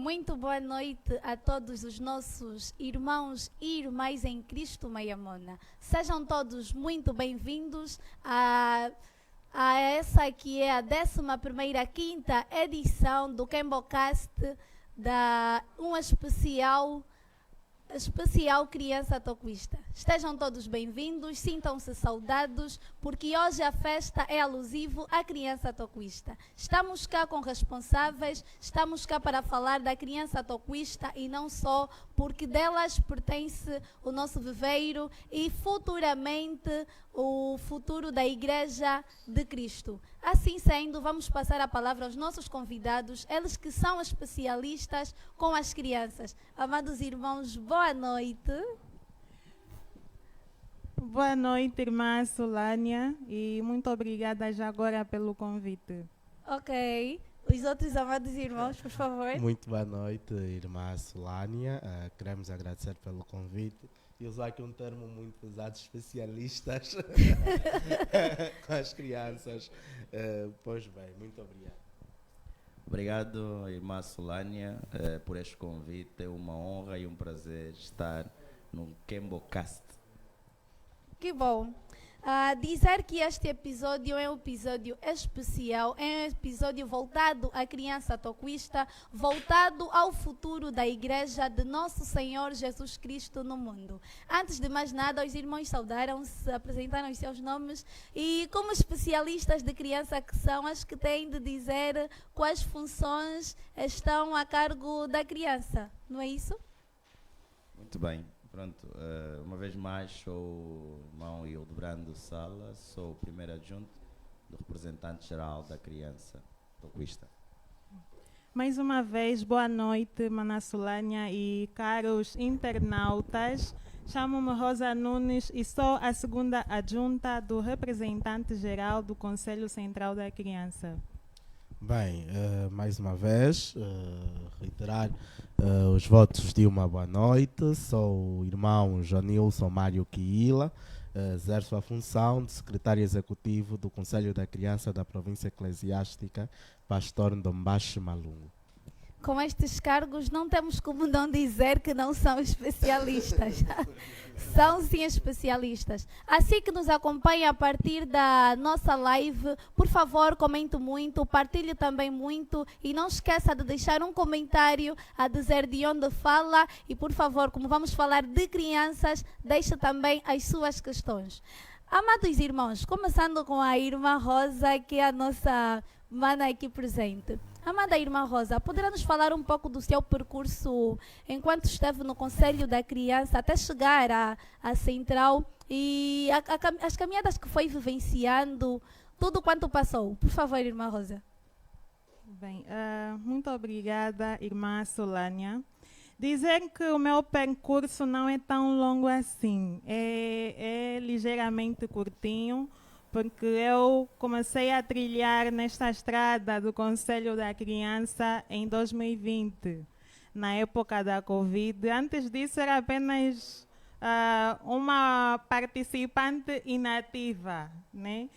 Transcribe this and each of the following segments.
Muito boa noite a todos os nossos irmãos e irmãs em Cristo Maiamona. Sejam todos muito bem-vindos a essa que é a 11ª quinta edição do Kembocast, uma especial Criança Toquista. Estejam todos bem-vindos, sintam-se saudados, porque hoje a festa é alusivo à Criança Toquista. Estamos cá com responsáveis, estamos cá para falar da Criança Toquista e não só, porque delas pertence o nosso viveiro e futuramente o futuro da Igreja de Cristo. Assim sendo, vamos passar a palavra aos nossos convidados, eles que são especialistas com as crianças. Amados irmãos, boa noite. Boa noite, irmã Solânia, e muito obrigada já agora pelo convite. Ok. Os outros amados irmãos, por favor. Muito boa noite, irmã Solânia. Queremos agradecer pelo convite e usar aqui um termo muito pesado, especialistas com as crianças. Pois bem, muito obrigado. Obrigado, irmã Solânia, por este convite. É uma honra e um prazer estar no Kembocast. Que bom. Dizer que este episódio é um episódio especial, é um episódio voltado à criança toquista, voltado ao futuro da Igreja de Nosso Senhor Jesus Cristo no mundo. Antes de mais nada, os irmãos saudaram-se, apresentaram os seus nomes e, como especialistas de criança que são, acho que têm de dizer quais funções estão a cargo da criança, não é isso? Muito bem. Pronto, uma vez mais sou o irmão Hildebrando Sala, sou o primeiro adjunto do representante geral da criança toquista. Mais uma vez, boa noite, Mana Solânia e caros internautas. Chamo-me Rosa Nunes e sou a segunda adjunta do representante geral do Conselho Central da Criança. Bem, mais uma vez, reiterar os votos de uma boa noite. Sou o irmão Jonilson Mário Quila, exerço a função de secretário executivo do Conselho da Criança da Província Eclesiástica Pastor Ndombashi Malungu. Com estes cargos, não temos como não dizer que não são especialistas. São sim especialistas. Assim que nos acompanha a partir da nossa live, por favor, comente muito, partilhe também muito e não esqueça de deixar um comentário a dizer de onde fala e, por favor, como vamos falar de crianças, deixe também as suas questões. Amados irmãos, começando com a irmã Rosa, que é a nossa mana aqui presente. Amada irmã Rosa, poderá nos falar um pouco do seu percurso enquanto esteve no Conselho da Criança até chegar à Central e as caminhadas que foi vivenciando, tudo quanto passou? Por favor, irmã Rosa. Bem, muito obrigada, irmã Solânia. Dizer que o meu percurso não é tão longo assim, é ligeiramente curtinho, porque eu comecei a trilhar nesta estrada do Conselho da Criança em 2020, na época da Covid. Antes disso era apenas uma participante inativa, né?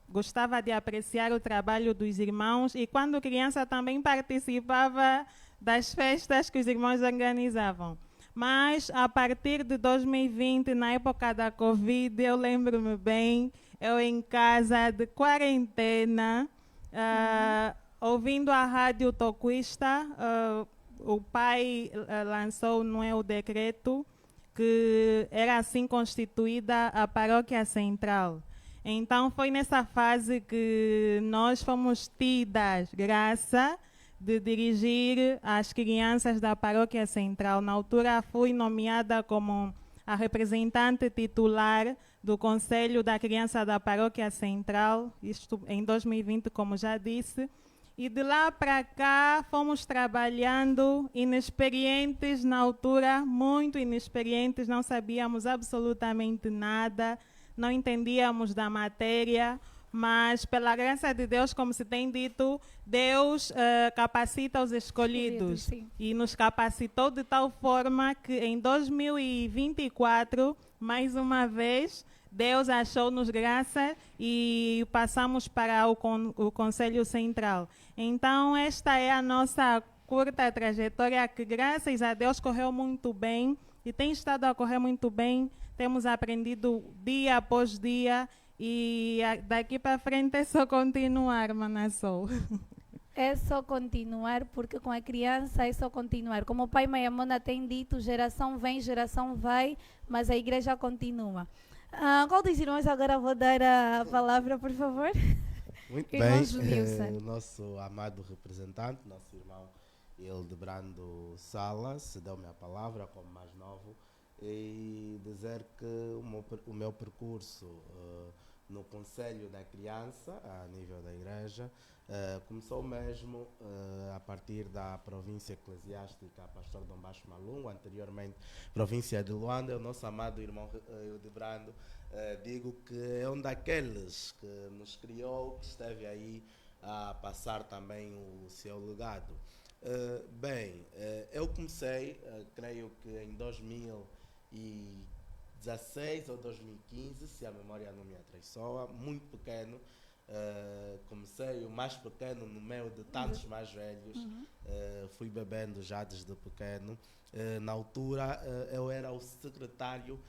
Gostava de apreciar o trabalho dos irmãos e quando criança também participava das festas que os irmãos organizavam. Mas a partir de 2020, na época da Covid, eu lembro-me bem, eu em casa de quarentena, ouvindo a rádio toquista, o pai lançou o decreto que era assim constituída a Paróquia Central. Então foi nessa fase que nós fomos tidas graça de dirigir as crianças da Paróquia Central. Na altura fui nomeada como a representante titular do Conselho da Criança da Paróquia Central, isto em 2020, como já disse. E de lá para cá fomos trabalhando, inexperientes na altura, muito inexperientes, não sabíamos absolutamente nada, não entendíamos da matéria, mas pela graça de Deus, como se tem dito, Deus capacita os escolhidos e nos capacitou de tal forma que em 2024, mais uma vez, Deus achou-nos graça e passamos para o Conselho Central. Então, esta é a nossa curta a trajetória que, graças a Deus, correu muito bem e tem estado a correr muito bem. Temos aprendido dia após dia e daqui para frente é só continuar, Mana Sol. É só continuar, porque com a criança é só continuar. Como o pai Mayamona tem dito, geração vem, geração vai, mas a igreja continua. Qual dos irmãos agora vou dar a palavra, por favor? Muito Irmão bem, Junilson. o nosso amado representante, nosso irmão Hildebrando Salas, deu-me a palavra como mais novo e dizer que o meu percurso no Conselho da Criança, a nível da igreja, começou mesmo a partir da província eclesiástica Pastor Dom Baixo Malungo, anteriormente província de Luanda. O nosso amado irmão Hildebrando, digo que é um daqueles que nos criou, que esteve aí a passar também o seu legado. Eu comecei, creio que em 2016 ou 2015, se a memória não me atraiçoa, muito pequeno. Comecei o mais pequeno no meio de tantos mais velhos. Fui bebendo já desde pequeno. Na altura eu era o secretário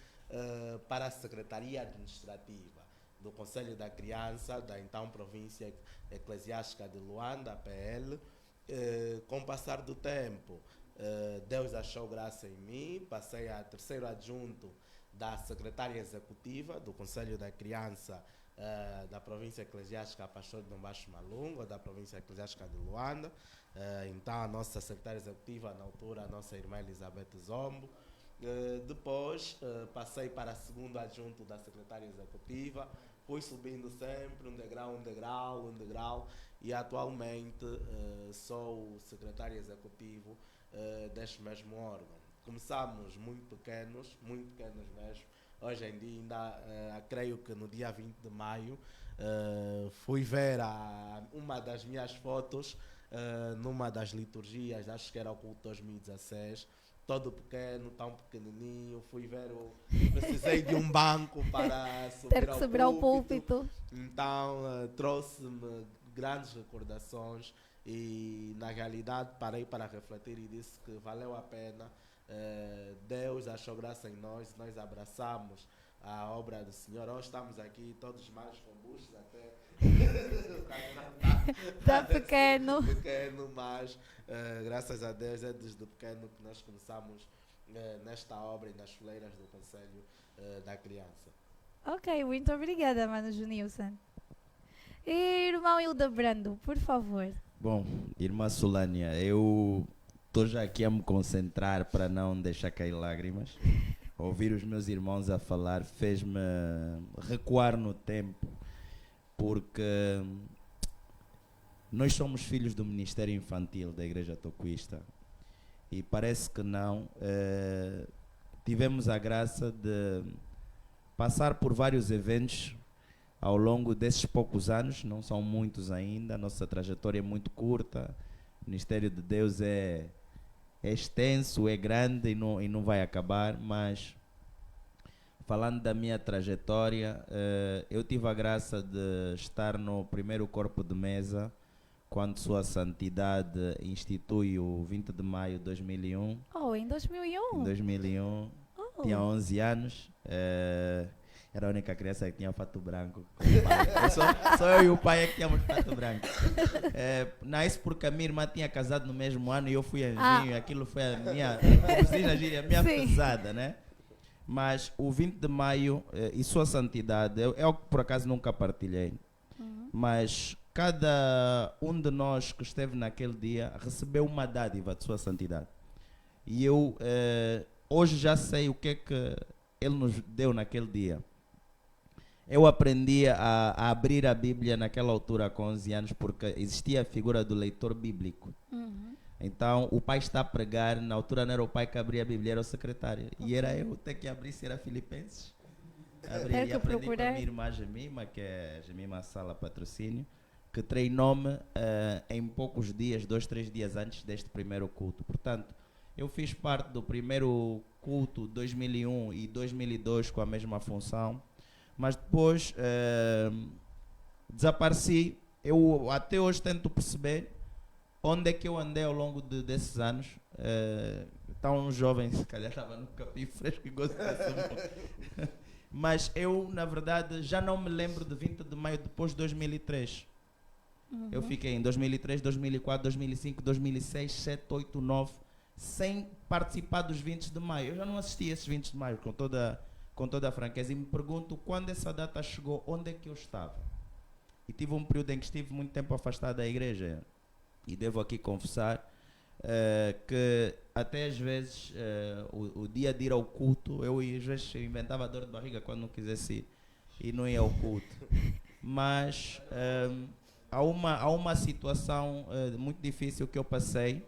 para a Secretaria Administrativa do Conselho da Criança da então Província Eclesiástica de Luanda, APL. Com o passar do tempo, Deus achou graça em mim, passei a terceiro adjunto da Secretária Executiva do Conselho da Criança da Província Eclesiástica Pastor Dom Baixo Malungo, da Província Eclesiástica de Luanda. Então a nossa Secretária Executiva, na altura, a nossa irmã Elizabeth Zombo. Depois passei para segundo adjunto da Secretária Executiva, fui subindo sempre um degrau, e atualmente sou o secretário executivo deste mesmo órgão. Começamos muito pequenos mesmo. Hoje em dia, ainda creio que no dia 20 de maio, fui ver uma das minhas fotos numa das liturgias, acho que era o culto 2016, todo pequeno, tão pequenininho. Fui ver, precisei de um banco para subir ao púlpito. Então trouxe-me grandes recordações e na realidade parei para refletir e disse que valeu a pena. Deus achou graça em nós abraçamos a obra do Senhor. Hoje estamos aqui todos mais robustos até. Está pequeno, mas graças a Deus é desde pequeno que nós começamos nesta obra e nas fileiras do Conselho da Criança. Ok, muito obrigada, Mano Junilson. Irmão Hildebrando, por favor. Bom, irmã Solânia, eu estou já aqui a me concentrar para não deixar cair lágrimas. Ouvir os meus irmãos a falar fez-me recuar no tempo, porque nós somos filhos do Ministério Infantil da Igreja Tocuista e parece que não. Tivemos a graça de passar por vários eventos ao longo desses poucos anos, não são muitos ainda, a nossa trajetória é muito curta, o Ministério de Deus é extenso, é grande e não vai acabar, mas falando da minha trajetória, eu tive a graça de estar no primeiro corpo de mesa, quando Sua Santidade institui o 20 de maio de 2001. Em 2001? Em 2001, tinha 11 anos, era a única criança que tinha fato branco. Só eu e o pai é que tínhamos fato branco. Isso porque a minha irmã tinha casado no mesmo ano e eu fui anjinho. Aquilo foi a minha, como se diz na gíria, a minha pesada, né? Mas o 20 de maio e Sua Santidade, é algo que por acaso nunca partilhei. Mas cada um de nós que esteve naquele dia recebeu uma dádiva de Sua Santidade. E eu hoje já sei o que é que Ele nos deu naquele dia. Eu aprendi a abrir a Bíblia naquela altura com 11 anos porque existia a figura do leitor bíblico. Então o pai está a pregar, na altura não era o pai que abria a Bíblia, era o secretário. E era eu ter que abrir, se era Filipenses. Abri e aprendi com a minha irmã Gemima, que é Gemima Sala Patrocínio, que treinou-me em poucos dias, 2, 3 dias antes deste primeiro culto. Portanto, eu fiz parte do primeiro culto 2001 e 2002 com a mesma função, mas depois desapareci. Eu até hoje tento perceber onde é que eu andei ao longo desses anos? Está um jovem, se calhar estava no capim fresco e gosto desse mundo. Mas eu, na verdade, já não me lembro de 20 de maio depois de 2003. Eu fiquei em 2003, 2004, 2005, 2006, 7, 8, 9, sem participar dos 20 de maio. Eu já não assisti a esses 20 de maio, com toda a franqueza. E me pergunto, quando essa data chegou, onde é que eu estava? E tive um período em que estive muito tempo afastado da igreja. E devo aqui confessar que até às vezes o dia de ir ao culto, eu às vezes inventava dor de barriga quando não quisesse ir e não ia ao culto. Mas há uma situação muito difícil que eu passei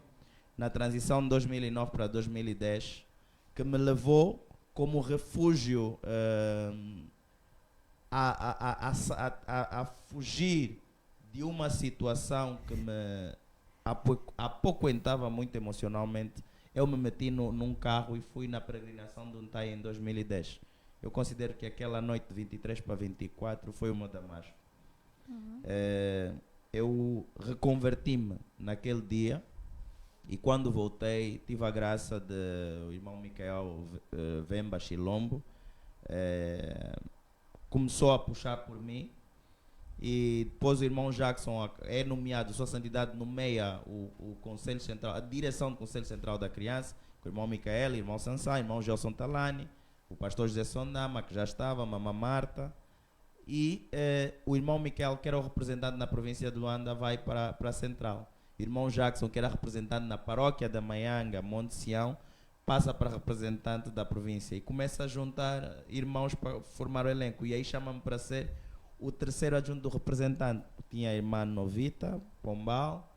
na transição de 2009 para 2010 que me levou como refúgio a fugir de uma situação que me apoquentava muito emocionalmente. Eu me meti num carro e fui na peregrinação de Untai em 2010. Eu considero que aquela noite de 23 para 24 foi uma Damasco. Eu reconverti-me naquele dia e quando voltei tive a graça de o irmão Micael Vemba Chilombo começou a puxar por mim. E depois o irmão Jackson é nomeado, Sua Santidade nomeia o Conselho Central, a direção do Conselho Central da Criança, com o irmão Micael, o irmão Sansá, o irmão Gelson Talani, o pastor José Sondama, que já estava, a mamã Marta, e o irmão Micael, que era o representante na província de Luanda, vai para a Central. O irmão Jackson, que era representante na paróquia da Maianga, Monte Sião, passa para representante da província e começa a juntar irmãos para formar o elenco. E aí chama-me para ser o terceiro adjunto do representante. Tinha a irmã Novita, Pombal,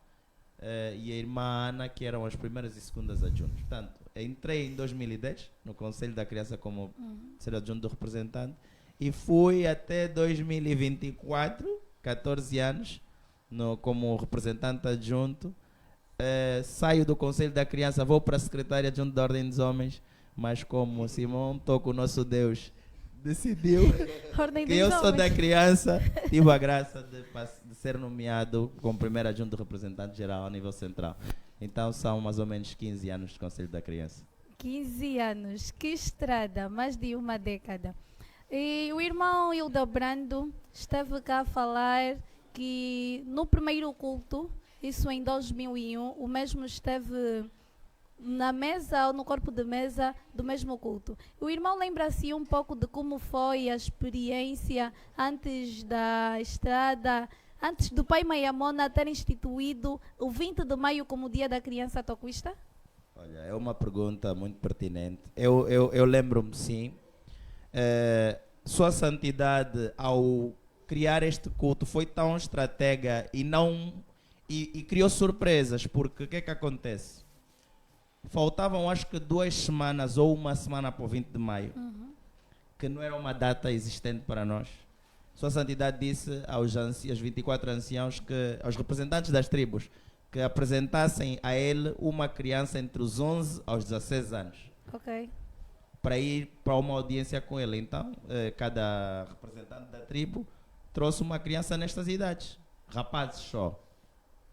e a irmã Ana, que eram as primeiras e segundas adjuntos. Portanto, entrei em 2010 no Conselho da Criança como terceiro adjunto do representante e fui até 2024, 14 anos, como representante adjunto. Saio do Conselho da Criança, vou para a Secretária Adjunta da Ordem dos Homens, mas como o Simão toca o nosso Deus, decidiu que eu sou da criança, tive a graça de ser nomeado como primeiro adjunto do representante geral a nível central. Então são mais ou menos 15 anos de Conselho da Criança. 15 anos, que estrada, mais de uma década. E o irmão Hildebrando esteve cá a falar que no primeiro culto, isso em 2001, o mesmo esteve na mesa ou no corpo de mesa do mesmo culto. O irmão lembra-se um pouco de como foi a experiência antes da estrada, antes do pai Maiamona ter instituído o 20 de maio como Dia da Criança Toquista? Olha, é uma pergunta muito pertinente. Eu lembro-me, sim. Sua Santidade, ao criar este culto, foi tão estratega e criou surpresas, porque o que é que acontece? Faltavam acho que 2 semanas ou uma semana para o 20 de maio, que não era uma data existente para nós. Sua Santidade disse aos 24 anciãos, aos representantes das tribos, que apresentassem a ele uma criança entre os 11 aos 16 anos. Ok. Para ir para uma audiência com ele. Então, cada representante da tribo trouxe uma criança nestas idades, rapazes só.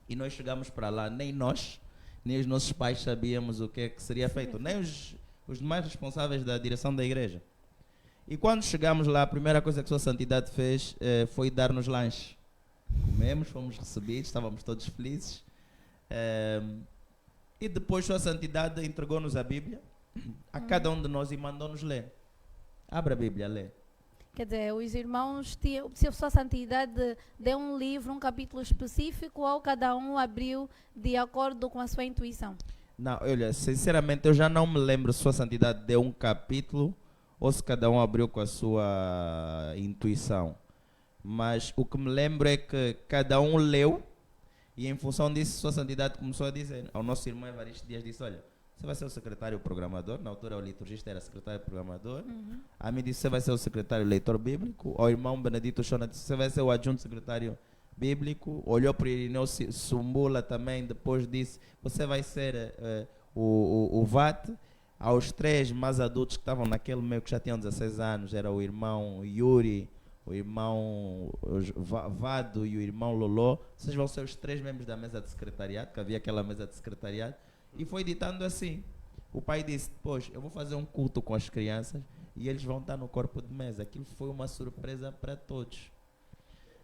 E nós chegamos para lá, nem nós, nem os nossos pais sabíamos o que é que seria feito, nem os demais responsáveis da direção da igreja. E quando chegamos lá, a primeira coisa que Sua Santidade fez foi dar-nos lanche. Comemos, fomos recebidos, estávamos todos felizes. E depois Sua Santidade entregou-nos a Bíblia a cada um de nós e mandou-nos ler. Abra a Bíblia, lê. Quer dizer, os irmãos, se a Sua Santidade deu um livro, um capítulo específico, ou cada um abriu de acordo com a sua intuição? Não, olha, sinceramente eu já não me lembro se Sua Santidade deu um capítulo ou se cada um abriu com a sua intuição. Mas o que me lembro é que cada um leu e em função disso Sua Santidade começou a dizer. Ao nosso irmão Evaristo Dias disse, olha, você vai ser o secretário programador. Na altura o liturgista era secretário programador. A mim disse, você vai ser o secretário leitor bíblico. Ao irmão Benedito Chona disse, você vai ser o adjunto secretário bíblico. Olhou para o Irineu Sumbula também, depois disse, você vai ser o VAT. Aos 3 mais adultos que estavam naquele meio, que já tinham 16 anos, era o irmão Yuri, o irmão Vado e o irmão Loló, vocês vão ser os 3 membros da mesa de secretariado, que havia aquela mesa de secretariado, e foi ditando assim. O pai disse, pois, eu vou fazer um culto com as crianças e eles vão estar no corpo de mesa. Aquilo foi uma surpresa para todos.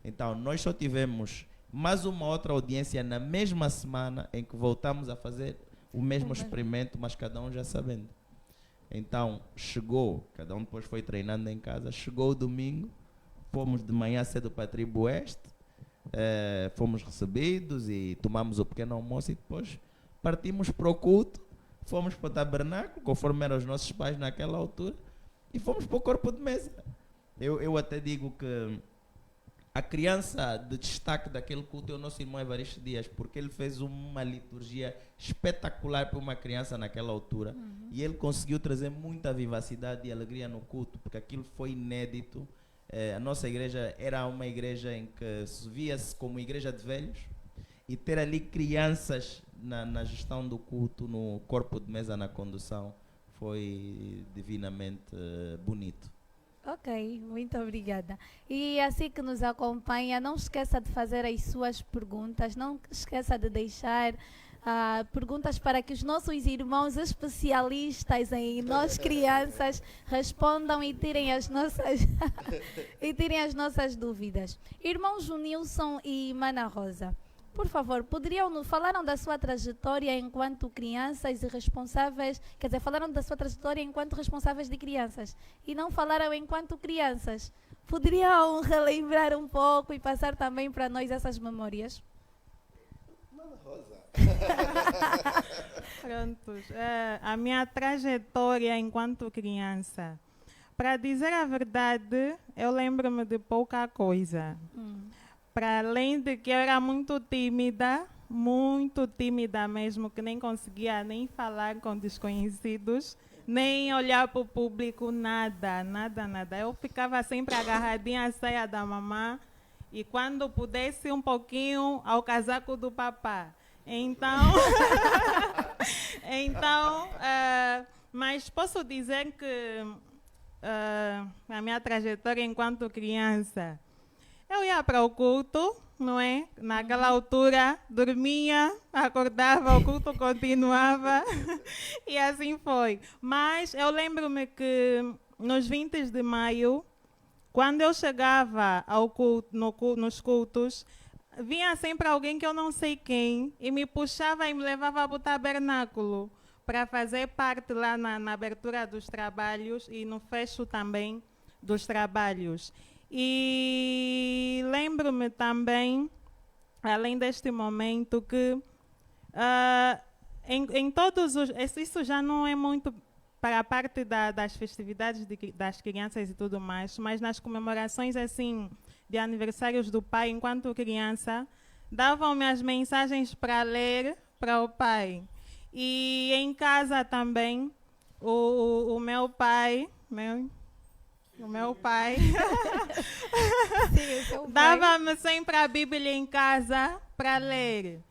Então, nós só tivemos mais uma outra audiência na mesma semana em que voltamos a fazer o mesmo experimento, mas cada um já sabendo. Então, chegou, cada um depois foi treinando em casa, chegou o domingo, fomos de manhã cedo para a tribo oeste, fomos recebidos e tomamos o pequeno almoço e depois partimos para o culto, fomos para o tabernáculo, conforme eram os nossos pais naquela altura, e fomos para o corpo de mesa. Eu até digo que a criança de destaque daquele culto é o nosso irmão Evaristo Dias, porque ele fez uma liturgia espetacular para uma criança naquela altura, e ele conseguiu trazer muita vivacidade e alegria no culto, porque aquilo foi inédito. A nossa igreja era uma igreja em que se via-se como igreja de velhos, e ter ali crianças na gestão do culto, no corpo de mesa, na condução, foi divinamente bonito. Ok, muito obrigada. E assim que nos acompanha, não esqueça de fazer as suas perguntas, não esqueça de deixar perguntas para que os nossos irmãos especialistas em nós crianças respondam e tirem as nossas e tirem as nossas dúvidas. Irmãos Junilson e Mana Rosa, por favor, falaram da sua trajetória enquanto crianças e responsáveis, quer dizer, falaram da sua trajetória enquanto responsáveis de crianças e não falaram enquanto crianças. Poderiam relembrar um pouco e passar também para nós essas memórias? Mana Rosa. Prontos. A minha trajetória enquanto criança. Para dizer a verdade, eu lembro-me de pouca coisa. Para além de que eu era muito tímida mesmo, que nem conseguia nem falar com desconhecidos, nem olhar para o público, nada. Eu ficava sempre agarradinha à saia da mamã e quando pudesse um pouquinho ao casaco do papá. Então, mas posso dizer que a minha trajetória enquanto criança, eu ia para o culto, não é? Naquela altura, dormia, acordava, o culto continuava e assim foi. Mas eu lembro-me que nos 20 de maio, quando eu chegava ao culto, nos cultos, vinha sempre alguém que eu não sei quem e me puxava e me levava para o tabernáculo para fazer parte lá na abertura dos trabalhos e no fecho também dos trabalhos. E lembro-me também, além deste momento, que em todos os... Isso já não é muito para a parte das festividades das crianças e tudo mais, mas nas comemorações assim de aniversários do pai, enquanto criança, davam-me as mensagens para ler para o pai. E em casa também, o meu pai... O meu pai dava-me sempre a Bíblia em casa para ler.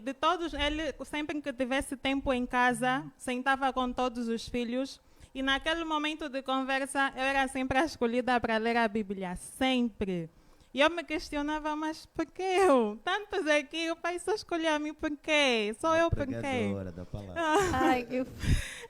De todos, ele sempre que tivesse tempo em casa, sentava com todos os filhos e naquele momento de conversa eu era sempre a escolhida para ler a Bíblia, sempre. E eu me questionava, mas por que eu? Tantos aqui, o pai só escolheu a mim por quê? Só eu por quê? Da palavra. Ai, que...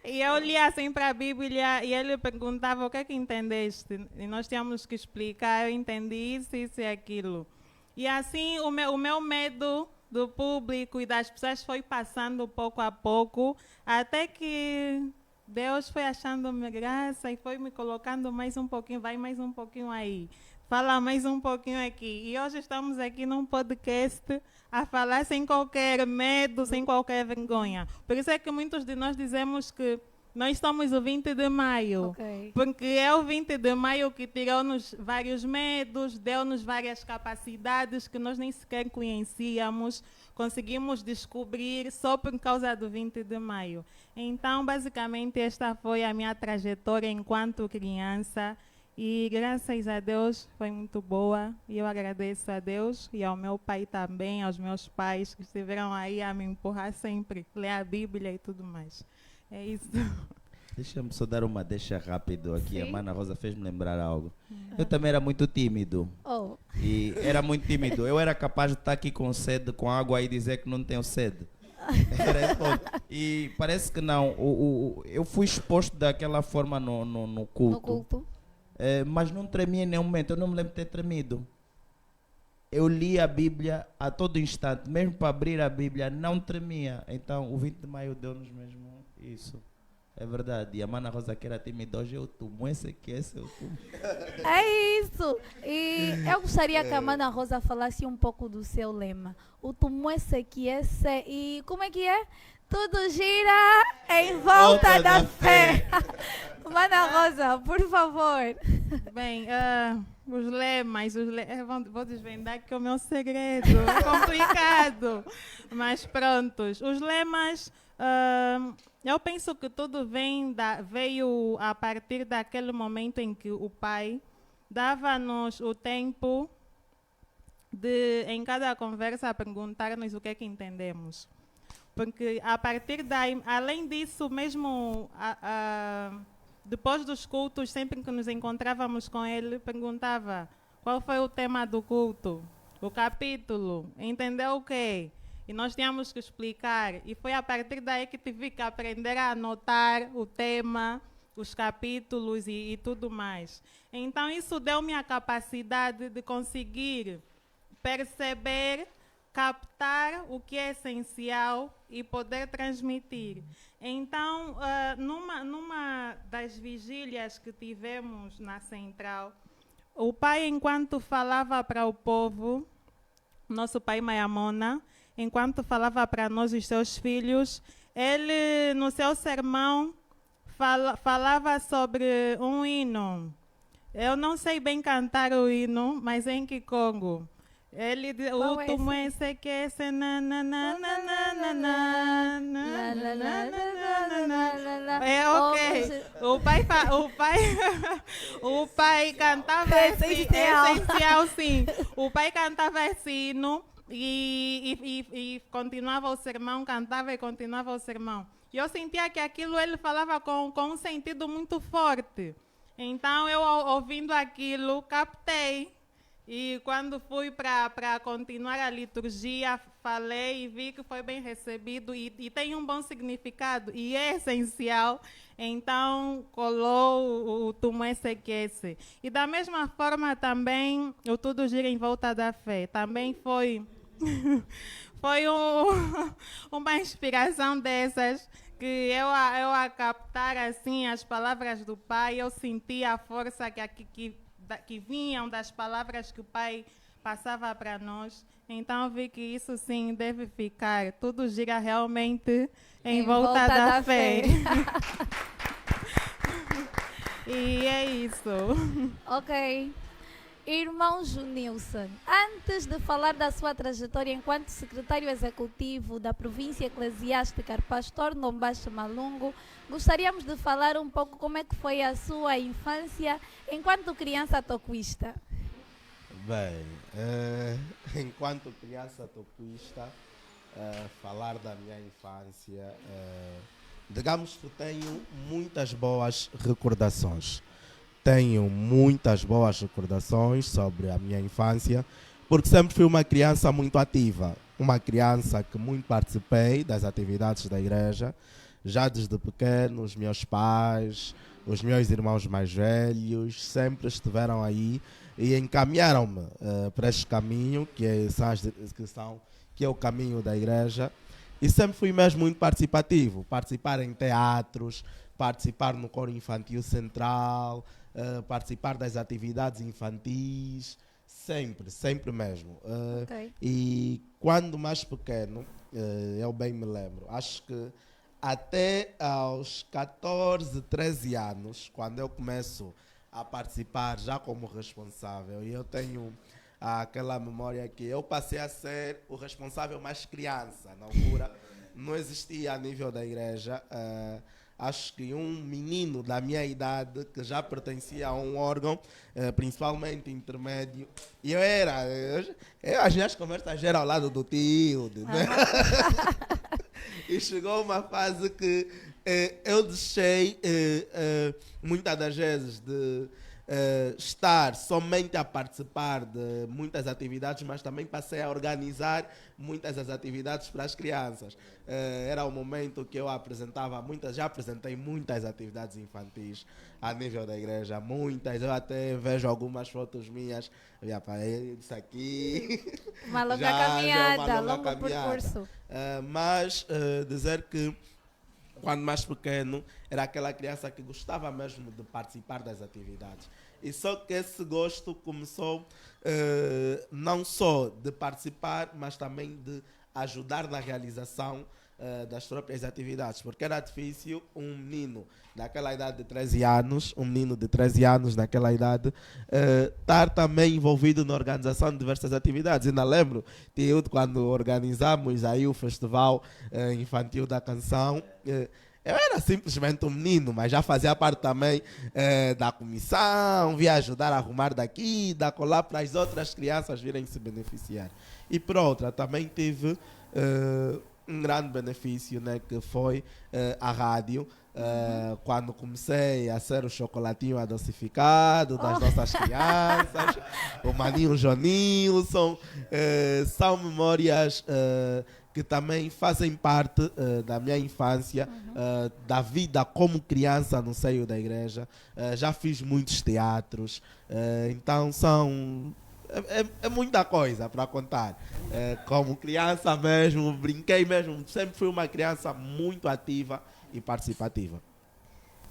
E eu lia sempre a Bíblia e ele perguntava o que é que entendeste. E nós tínhamos que explicar, eu entendi isso e aquilo. E assim o meu medo do público e das pessoas foi passando pouco a pouco, até que Deus foi achando-me graça e foi me colocando mais um pouquinho, vai mais um pouquinho aí. Fala mais um pouquinho aqui. E hoje estamos aqui num podcast a falar sem qualquer medo, sem qualquer vergonha. Por isso é que muitos de nós dizemos que nós somos o 20 de maio. Okay. Porque é o 20 de maio que tirou-nos vários medos, deu-nos várias capacidades que nós nem sequer conhecíamos. Conseguimos descobrir só por causa do 20 de maio. Então, basicamente, esta foi a minha trajetória enquanto criança. E graças a Deus foi muito boa e eu agradeço a Deus e ao meu pai também, aos meus pais que estiveram aí a me empurrar sempre, ler a Bíblia e tudo mais. É isso. Deixa-me só dar uma deixa rápido aqui. A Sim. Mana Rosa fez-me lembrar algo. Eu também era muito tímido. Oh, E era muito tímido. Eu era capaz de estar aqui com sede, com água e dizer que não tenho sede. Era esse ponto. E parece que não. Eu fui exposto daquela forma no culto. no culto. Mas não tremi em nenhum momento. Eu não me lembro de ter tremido. Eu li a Bíblia a todo instante. Mesmo para abrir a Bíblia, não tremia. Então, o 20 de maio deu-nos mesmo isso. É verdade. E a Mana Rosa que era tímida, hoje eu tomo. Esse aqui, esse eu tomo. É isso. E eu gostaria que a Mana Rosa falasse um pouco do seu lema. O tumo esse que esse. E como é que é? Tudo gira em volta da fé. Mana Rosa, por favor. Bem, os lemas, vou desvendar que é o meu segredo, é complicado, mas prontos. Os lemas, eu penso que tudo veio a partir daquele momento em que o Pai dava-nos o tempo de, em cada conversa, perguntar-nos o que é que entendemos. Porque a partir daí, além disso, mesmo depois dos cultos, sempre que nos encontrávamos com ele, perguntava qual foi o tema do culto, o capítulo, entendeu o quê? E nós tínhamos que explicar. E foi a partir daí que tive que aprender a anotar o tema, os capítulos e tudo mais. Então, isso deu-me a capacidade de conseguir perceber, captar o que é essencial e poder transmitir. Então, numa das vigílias que tivemos na Central, o pai, enquanto falava para o povo, nosso pai Mayamona, enquanto falava para nós, os seus filhos, ele, no seu sermão, falava sobre um hino. Eu não sei bem cantar o hino, mas é em Kikongo. Ele diz, o tumo esse que esse na na na na na na na na na. É ok. O pai cantava essencial, sim. O pai cantava esse hino e continuava o sermão, cantava e continuava o sermão. E eu sentia que aquilo ele falava com um sentido muito forte. Então eu, ouvindo aquilo, captei. E quando fui para continuar a liturgia, falei e vi que foi bem recebido e tem um bom significado e é essencial. Então, colou o tumo esquece. E da mesma forma também, o Tudo Gira em Volta da Fé. Também foi, uma inspiração dessas, que eu a captar assim as palavras do Pai, eu senti a força que vinham das palavras que o Pai passava para nós. Então vi que isso sim deve ficar. Tudo gira realmente em volta da fé. E é isso. Ok. Irmão Junilson, antes de falar da sua trajetória enquanto secretário executivo da província eclesiástica Pastor Ngombache Malungo, gostaríamos de falar um pouco como é que foi a sua infância enquanto criança toquista. Bem, enquanto criança toquista, falar da minha infância, digamos que tenho muitas boas recordações. Tenho muitas boas recordações sobre a minha infância, porque sempre fui uma criança muito ativa, uma criança que muito participei das atividades da igreja. Já desde pequeno, os meus pais, os meus irmãos mais velhos, sempre estiveram aí e encaminharam-me para este caminho, que é o caminho da igreja. E sempre fui mesmo muito participativo, participar em teatros, participar no coro infantil central, participar das atividades infantis, sempre mesmo. Okay. E quando mais pequeno, eu bem me lembro, acho que até aos 14, 13 anos, quando eu começo a participar já como responsável, e eu tenho aquela memória que eu passei a ser o responsável mais criança. Na altura não existia a nível da igreja, acho que um menino da minha idade que já pertencia a um órgão, principalmente intermédio, e as minhas conversas eram ao lado do tio, né? E chegou uma fase que eu deixei muitas das vezes de estar somente a participar de muitas atividades, mas também passei a organizar muitas das atividades para as crianças. Era o momento que eu já apresentei muitas atividades infantis a nível da igreja, muitas. Eu até vejo algumas fotos minhas, isso aqui. Uma longa já caminhada, uma longa longo caminhada. percurso. Mas dizer que quando mais pequeno, era aquela criança que gostava mesmo de participar das atividades. E só que esse gosto começou não só de participar, mas também de ajudar na realização das próprias atividades. Porque era difícil um menino naquela idade de 13 anos, naquela idade, estar também envolvido na organização de diversas atividades. Ainda lembro, quando organizamos aí o Festival Infantil da Canção, eu era simplesmente um menino, mas já fazia parte também da comissão, via ajudar a arrumar daqui, da colar para as outras crianças virem se beneficiar. E por outra, também tive um grande benefício, né, que foi a rádio. Quando comecei a ser o chocolatinho adocificado das nossas crianças, o maninho Jonilson, são memórias que também fazem parte da minha infância, da vida como criança no seio da igreja. Já fiz muitos teatros, então é muita coisa para contar. Como criança mesmo, brinquei mesmo, sempre fui uma criança muito ativa e participativa.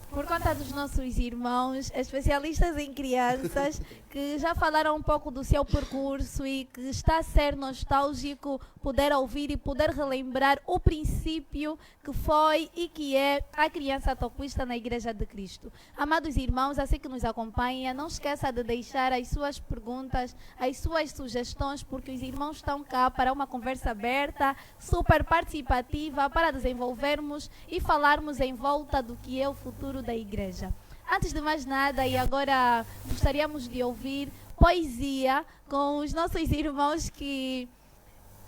Por conta dos nossos irmãos, especialistas em crianças, que já falaram um pouco do seu percurso e que está a ser nostálgico poder ouvir e poder relembrar o princípio que foi e que é a criança toquista na Igreja de Cristo. Amados irmãos, assim que nos acompanha, não esqueça de deixar as suas perguntas, as suas sugestões, porque os irmãos estão cá para uma conversa aberta, super participativa, para desenvolvermos e falarmos em volta do que é o futuro da igreja. Antes de mais nada, e agora gostaríamos de ouvir poesia com os nossos irmãos que...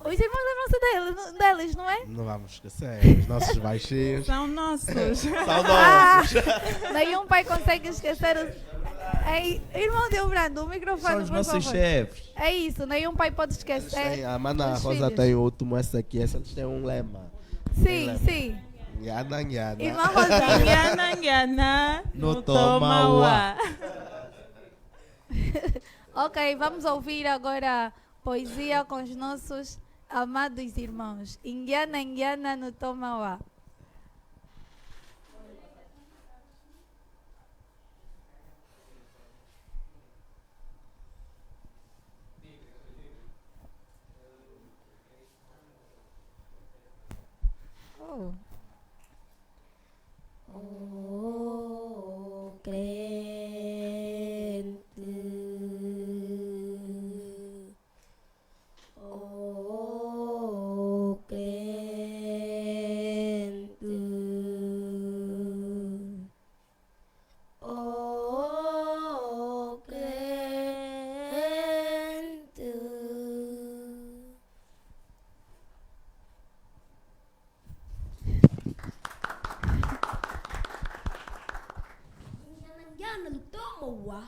Os irmãos lembram-se deles, não é? Não vamos esquecer, os nossos baixinhos. São nossos. São nossos. Nenhum pai consegue esquecer os... irmão Deobrando, o microfone, São os por nossos favor. chefes. É isso, nenhum pai pode esquecer. A Mana os Rosa filhos. tem o último, esse aqui, eles têm um lema. Sim, sim. Nhana, nhana. Irmã Rosinha. Nhana, nhana, No no toma toma. Ok, vamos ouvir agora poesia com os nossos amados irmãos. Indiana, Indiana, no Tomauá. Oh. Oh, crente, oh, crente, oh, crente. Nhana no Tomoa,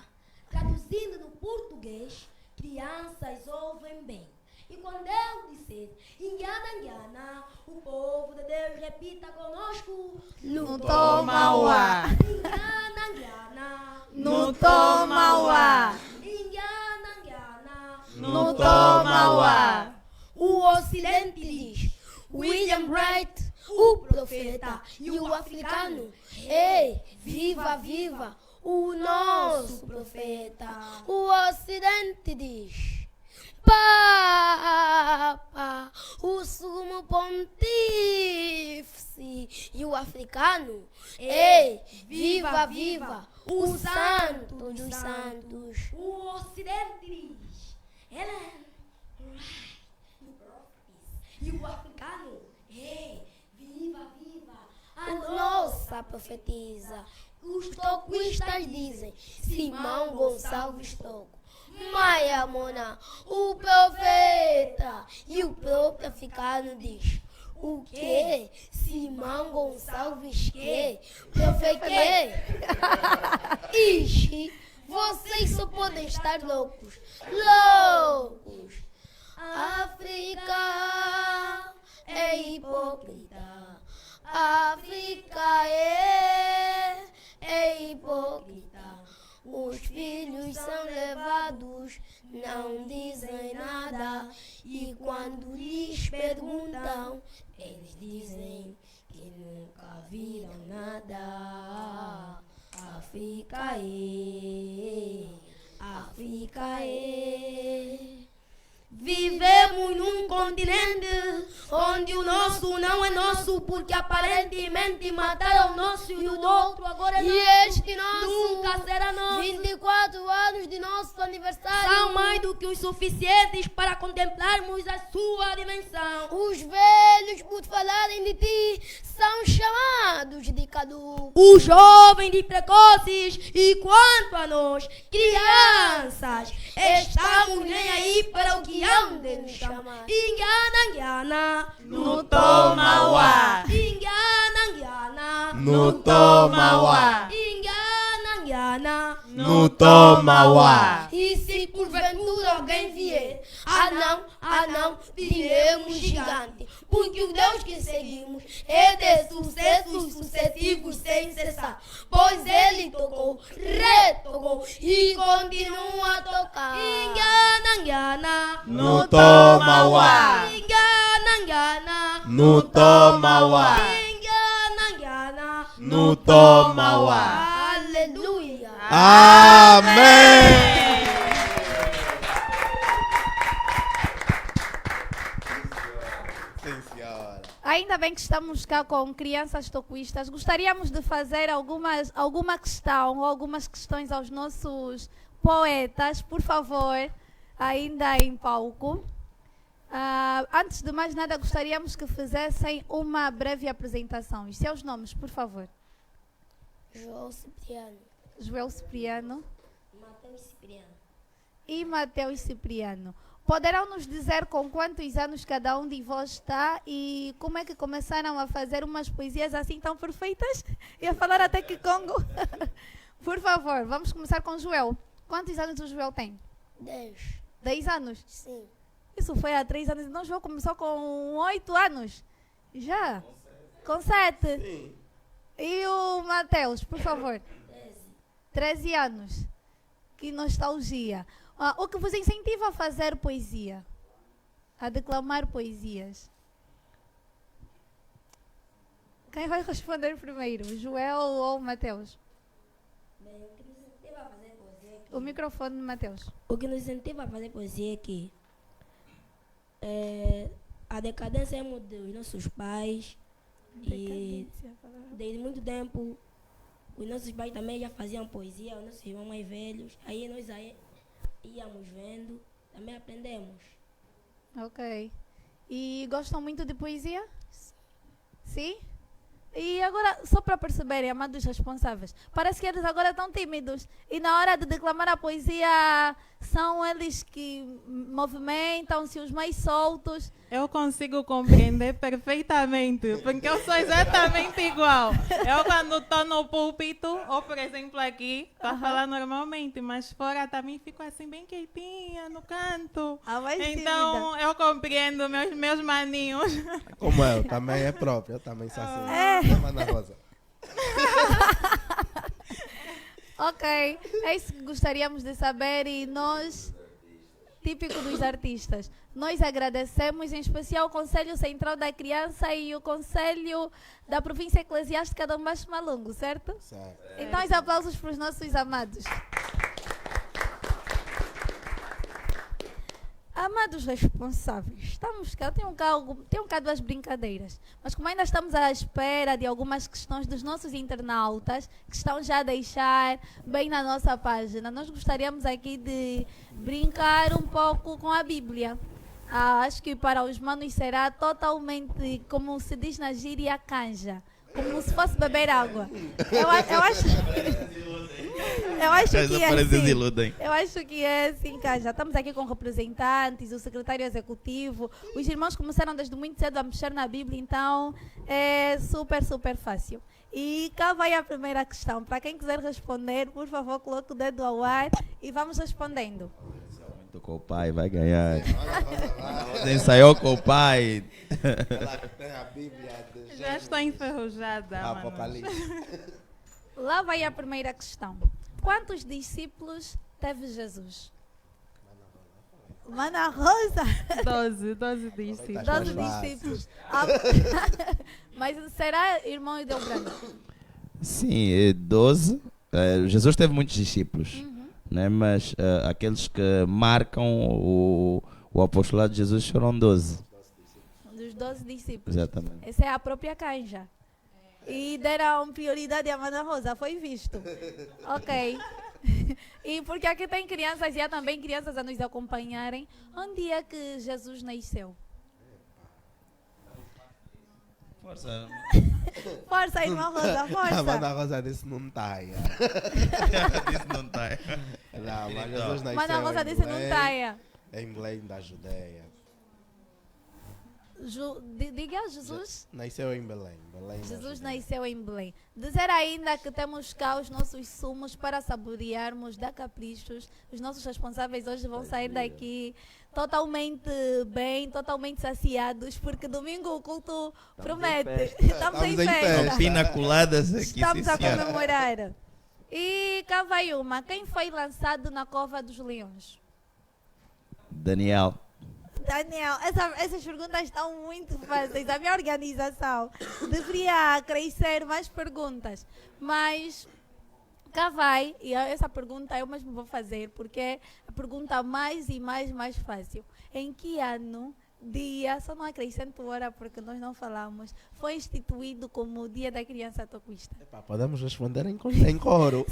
traduzindo no português, crianças ouvem bem. E quando eu disser Nhana, Nhana, o povo de Deus repita conosco: No Tomauá. Nhana, Nhana, No Tomauá. Nhana, Nhana, No Tomauá. O Ocidente diz, William Wright, o profeta, e o africano, ei, viva, viva, o nosso profeta. O Ocidente diz, Papa, o sumo pontífice, e o africano, ei, viva, viva, o santo dos santos. O Ocidente diz, Ellen Wright, e o africano, ei, viva, viva, a nossa profetisa. Os toquistas dizem, Simão Gonçalves Toco, Maia Mona, o profeta. E o próprio africano diz, O quê? Simão Gonçalves quê? Profetei. Ixi, vocês só podem estar loucos. Loucos. África é hipócrita. África é hipócrita. Os filhos são levados, não dizem nada. E quando lhes perguntam, eles dizem que nunca viram nada. África é. Vivemos num continente onde o nosso não é nosso, porque aparentemente mataram o nosso e o outro agora não. E este nosso nunca será nosso. 24 anos de nosso aniversário São mais do que os suficientes para contemplarmos a sua dimensão. Os velhos, por falarem de ti, são chamados de caducos. Os jovens de precoces, e quanto a nós, crianças, estamos nem aí para o que hão de nos chamar. Engana, No Tomauá. engana, No Tomauá. engana. No Tomauá. E se porventura alguém vier, ah não, diremos gigante, porque o Deus que seguimos é de sucessos sucessivos sem cessar, pois ele tocou, retocou e continua a tocar. Engana, No Tomauá. engana, No Tomauá. engana. No Tomauá. Aleluia. Amém. Sim, senhora. Ainda bem que estamos cá com crianças tocuistas. Gostaríamos de fazer alguma questão ou algumas questões aos nossos poetas, por favor, ainda em palco. Antes de mais nada, gostaríamos que fizessem uma breve apresentação. Os seus nomes, por favor. João Cipriano. Joel Cipriano Mateus Cipriano. e Mateus Cipriano. Poderão nos dizer com quantos anos cada um de vós está e como é que começaram a fazer umas poesias assim tão perfeitas? Ia falar até que Congo. Por favor, vamos começar com o Joel. Quantos anos o Joel tem? 10. 10 anos? Sim. Isso foi há 3 anos. Então o Joel começou com 8 anos. Já? Com 7. Sim. E o Mateus, por favor? 13 anos. Que nostalgia. O que vos incentiva a fazer poesia? A declamar poesias? Quem vai responder primeiro? Joel ou Mateus? Bem, o que nos incentiva a fazer poesia é que... O microfone de Mateus. O que nos incentiva a fazer poesia é que a decadência dos nossos pais e desde muito tempo os nossos pais também já faziam poesia, os nossos irmãos mais velhos, aí nós íamos vendo, também aprendemos. Ok. E gostam muito de poesia? Sim? E agora, só para perceberem, amados responsáveis, parece que eles agora estão tímidos. E na hora de declamar a poesia, são eles que movimentam-se, os mais soltos. Eu consigo compreender perfeitamente, porque eu sou exatamente igual. Eu quando estou no púlpito, ou por exemplo aqui, estou a falar normalmente, mas fora também fico assim bem quietinha, no canto. A mais Então eu compreendo meus maninhos. Como eu, também é próprio. Eu também sou assim. Ana Rosa. Ok, é isso que gostaríamos de saber e nós, típico dos artistas, nós agradecemos em especial o Conselho Central da Criança e o Conselho da Província Eclesiástica Dom Baixo Malungo, certo? Certo. Então, os aplausos para os nossos amados. Amados responsáveis, estamos cá, tem um cá duas brincadeiras, mas como ainda estamos à espera de algumas questões dos nossos internautas, que estão já a deixar bem na nossa página, nós gostaríamos aqui de brincar um pouco com a Bíblia. Acho que para os manos será totalmente, como se diz na gíria, canja. como se fosse beber água. Eu acho que é assim. Eu acho que é assim, cá. Já estamos aqui com representantes, o secretário executivo. Os irmãos começaram desde muito cedo a mexer na Bíblia, então é super, super fácil. E cá vai a primeira questão. Para quem quiser responder, por favor, coloque o dedo ao ar e vamos respondendo. Muito com o pai, vai ganhar. Ensaiou com o pai. Ela tem a Bíblia de Já estou enferrujada, mano. Apocalipse. Lá vai a primeira questão. Quantos discípulos teve Jesus? Mana Rosa. 12 discípulos. 12 discípulos. Mas será irmão e deu branco? Sim, 12. Jesus teve muitos discípulos, né? Mas aqueles que marcam o apostolado de Jesus foram 12. Dos 12 discípulos. Exatamente. Essa é a própria canja. E deram prioridade à Mana Rosa, foi visto. Ok. E porque aqui tem crianças e há também crianças a nos acompanharem. Onde é que Jesus nasceu? Força. Força, irmã Rosa, A força. Mana Rosa disse não tá. Disse não tá. Não, mas Jesus nasceu Mana Rosa em disse não Belém, taia. em Belém da Judeia. Diga, Jesus? Nasceu em Belém. Belém da Jesus Judeia. nasceu em Belém. Dizer ainda que temos cá os nossos sumos para saborearmos da Caprichos. Os nossos responsáveis hoje vão sair daqui totalmente bem, totalmente saciados, porque domingo o culto promete. Estamos em festa. Com pina coladas aqui. Estamos a sim, senhora. comemorar. E cá vai uma. Quem foi lançado na cova dos leões? Daniel. Daniel, essas perguntas estão muito fáceis. A minha organização deveria crescer mais perguntas. Mas cá vai, e essa pergunta eu mesmo vou fazer, porque é a pergunta mais e mais fácil. Em que ano, dia, só não acrescento hora porque nós não falamos, foi instituído como o Dia da Criança Toquista? Epá, podemos responder em coro. Sim, é claro.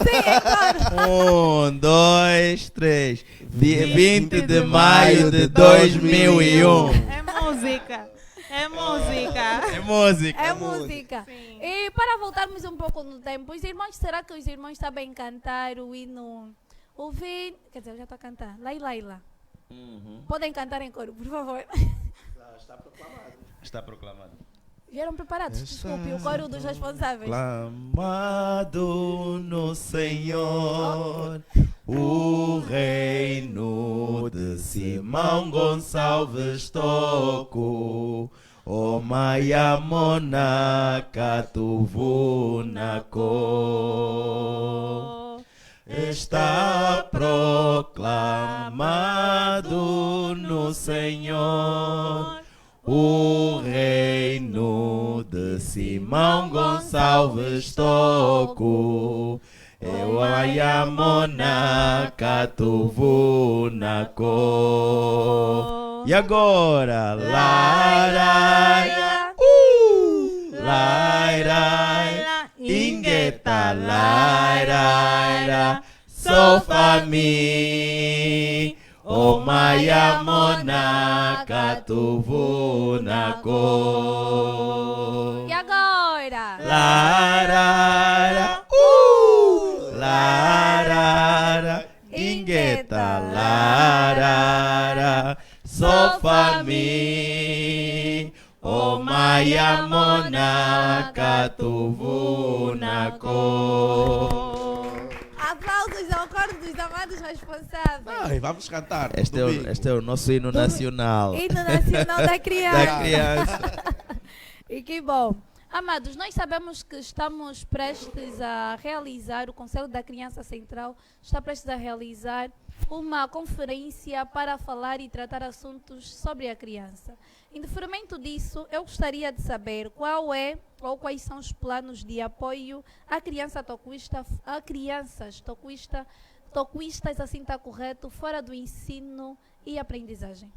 1, 2, 3. 20 de maio de 2001. É música. É música. É música. É música. Sim. E para voltarmos um pouco no tempo, os irmãos, será que os irmãos sabem cantar o hino? Ouvir, quer dizer, eu já estou a cantar. Laila. Podem cantar em coro, por favor. Está proclamado. Vieram preparados? Desculpe, o coro dos responsáveis. Clamado no Senhor, o reino de Simão Gonçalves Toco, o Maia Mona Catuvunako. Está proclamado no Senhor o reino de Simão Gonçalves Toco. Eu Ayamona Catuvunako. E agora, Laira, Laira, Ingueta, Laira, Sofami, O Maia Mona Catuvunako. E agora? Larara, larara, Ingueta, larara, Sofami, O Maia Mona Catuvunako. Aplausos ao coro dos amados responsáveis. Ai, vamos cantar. Este é o nosso hino nacional. Hino Nacional da Criança. Da criança. E que bom. Amados, nós sabemos que estamos prestes a realizar, o Conselho da Criança Central está prestes a realizar uma conferência para falar e tratar assuntos sobre a criança. Em deferimento disso, eu gostaria de saber qual é ou quais são os planos de apoio à criança toquista, a crianças toquistas, assim está correto, fora do ensino e aprendizagem.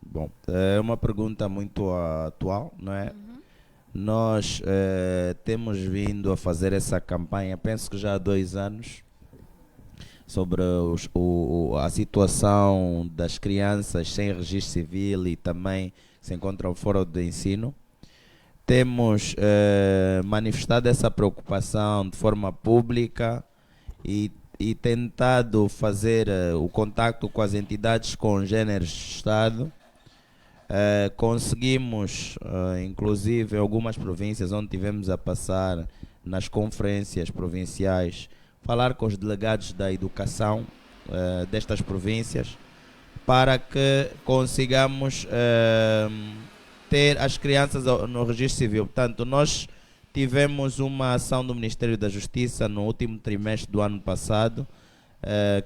Bom, é uma pergunta muito atual, não é? Nós temos vindo a fazer essa campanha, penso que já há 2 anos, sobre a situação das crianças sem registro civil e também se encontram fora do ensino. temos manifestado essa preocupação de forma pública e tentado fazer o contacto com as entidades congêneres de Estado. Conseguimos, inclusive, em algumas províncias onde tivemos a passar nas conferências provinciais, falar com os delegados da educação destas províncias para que consigamos ter as crianças no registro civil. Portanto, nós tivemos uma ação do Ministério da Justiça no último trimestre do ano passado,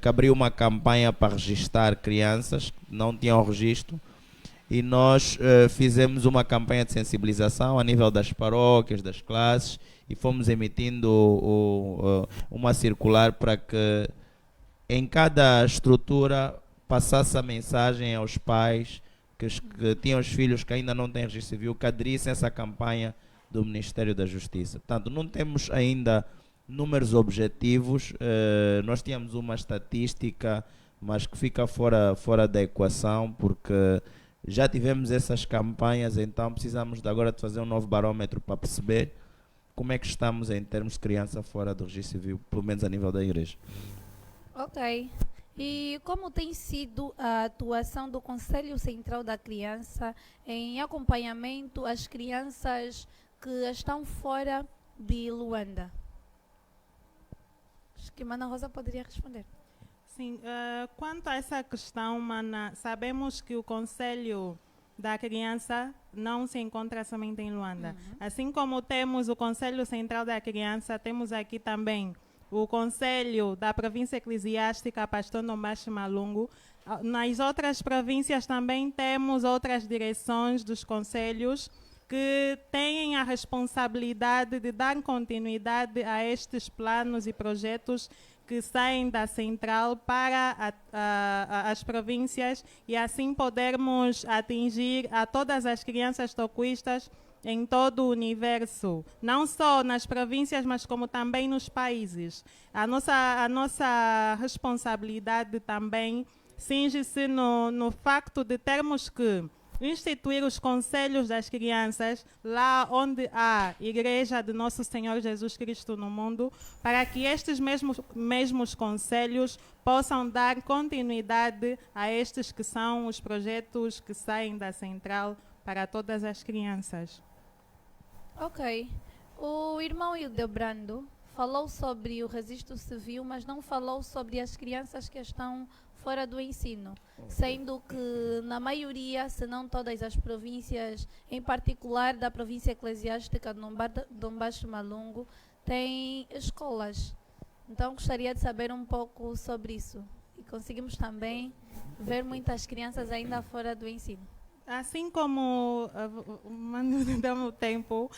que abriu uma campanha para registrar crianças que não tinham registro, e nós fizemos uma campanha de sensibilização a nível das paróquias, das classes, e fomos emitindo uma circular para que em cada estrutura passasse a mensagem aos pais que tinham os filhos que ainda não têm registro civil, que aderissem a essa campanha do Ministério da Justiça. Portanto, não temos ainda números objetivos, nós tínhamos uma estatística, mas que fica fora da equação, porque já tivemos essas campanhas, então precisamos agora de fazer um novo barômetro para perceber como é que estamos em termos de criança fora do registro civil, pelo menos a nível da igreja. Ok. E como tem sido a atuação do Conselho Central da Criança em acompanhamento às crianças que estão fora de Luanda? Acho que Mana Rosa poderia responder. Sim, quanto a essa questão, Mana, sabemos que o Conselho da Criança não se encontra somente em Luanda. Assim como temos o Conselho Central da Criança, temos aqui também o Conselho da Província Eclesiástica Pastor Nombashi Malungu. Nas outras províncias também temos outras direções dos conselhos que têm a responsabilidade de dar continuidade a estes planos e projetos que saem da central para as províncias, e assim podermos atingir a todas as crianças tocuistas em todo o universo, não só nas províncias, mas como também nos países. A nossa responsabilidade também cinge-se no facto de termos que instituir os conselhos das crianças lá onde há Igreja de Nosso Senhor Jesus Cristo no mundo, para que estes mesmos conselhos possam dar continuidade a estes que são os projetos que saem da central para todas as crianças. Ok. O irmão Hildebrando falou sobre o registro civil, mas não falou sobre as crianças que estão fora do ensino, sendo que na maioria, se não todas as províncias, em particular da província eclesiástica de Nombashi Malungu, tem escolas. Então gostaria de saber um pouco sobre isso. E conseguimos também ver muitas crianças ainda fora do ensino. Assim como damos tempo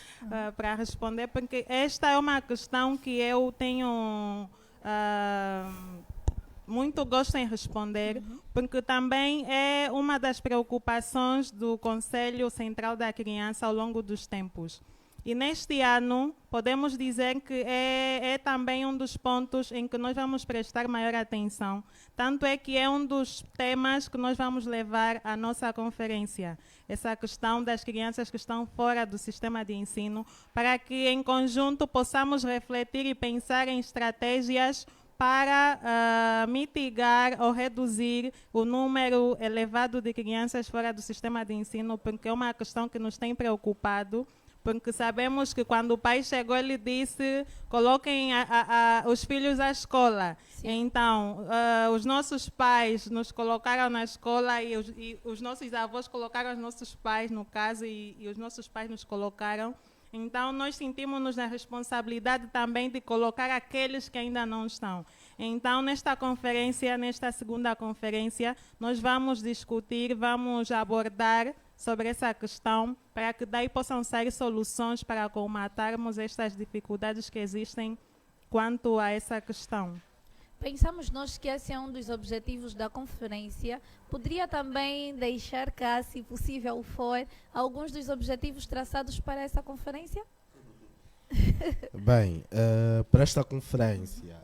para responder, porque esta é uma questão que eu tenho muito gosto em responder, porque também é uma das preocupações do Conselho Central da Criança ao longo dos tempos. E neste ano, podemos dizer que é também um dos pontos em que nós vamos prestar maior atenção. Tanto é que é um dos temas que nós vamos levar à nossa conferência. Essa questão das crianças que estão fora do sistema de ensino, para que em conjunto possamos refletir e pensar em estratégias para mitigar ou reduzir o número elevado de crianças fora do sistema de ensino, porque é uma questão que nos tem preocupado. Porque sabemos que quando o pai chegou, ele disse, coloquem os filhos à escola. Sim. Então, os nossos pais nos colocaram na escola e os nossos avós colocaram os nossos pais, no caso, e os nossos pais nos colocaram. Então, nós sentimos-nos na responsabilidade também de colocar aqueles que ainda não estão. Então, nesta conferência, nesta segunda conferência, nós vamos discutir, vamos abordar sobre essa questão, para que daí possam sair soluções para colmatarmos estas dificuldades que existem quanto a essa questão. Pensamos nós que esse é um dos objetivos da conferência. Poderia também deixar cá, se possível for, alguns dos objetivos traçados para essa conferência? Bem, para esta conferência,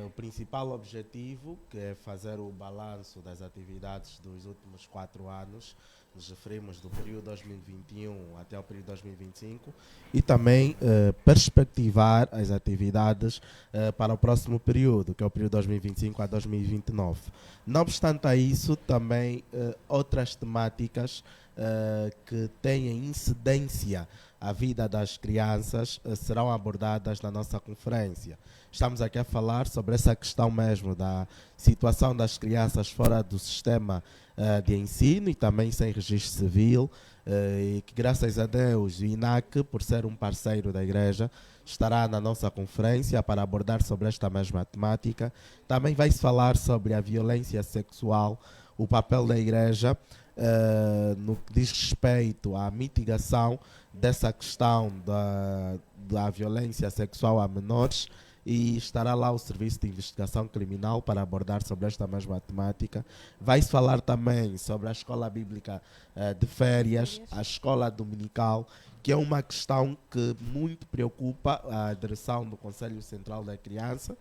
O principal objetivo, que é fazer o balanço das atividades dos últimos 4 anos, nos referimos do período 2021 até o período 2025, e também perspectivar as atividades para o próximo período, que é o período 2025 a 2029. Não obstante a isso, também outras temáticas que têm incidência à vida das crianças serão abordadas na nossa conferência. Estamos aqui a falar sobre essa questão mesmo da situação das crianças fora do sistema de ensino e também sem registro civil, e que graças a Deus o INAC, por ser um parceiro da igreja, estará na nossa conferência para abordar sobre esta mesma temática. Também vai-se falar sobre a violência sexual, o papel da igreja no que diz respeito à mitigação dessa questão da violência sexual a menores, e estará lá o Serviço de Investigação Criminal para abordar sobre esta mesma temática. Vai-se falar também sobre a Escola Bíblica de Férias, a Escola Dominical, que é uma questão que muito preocupa a direção do Conselho Central da Criança,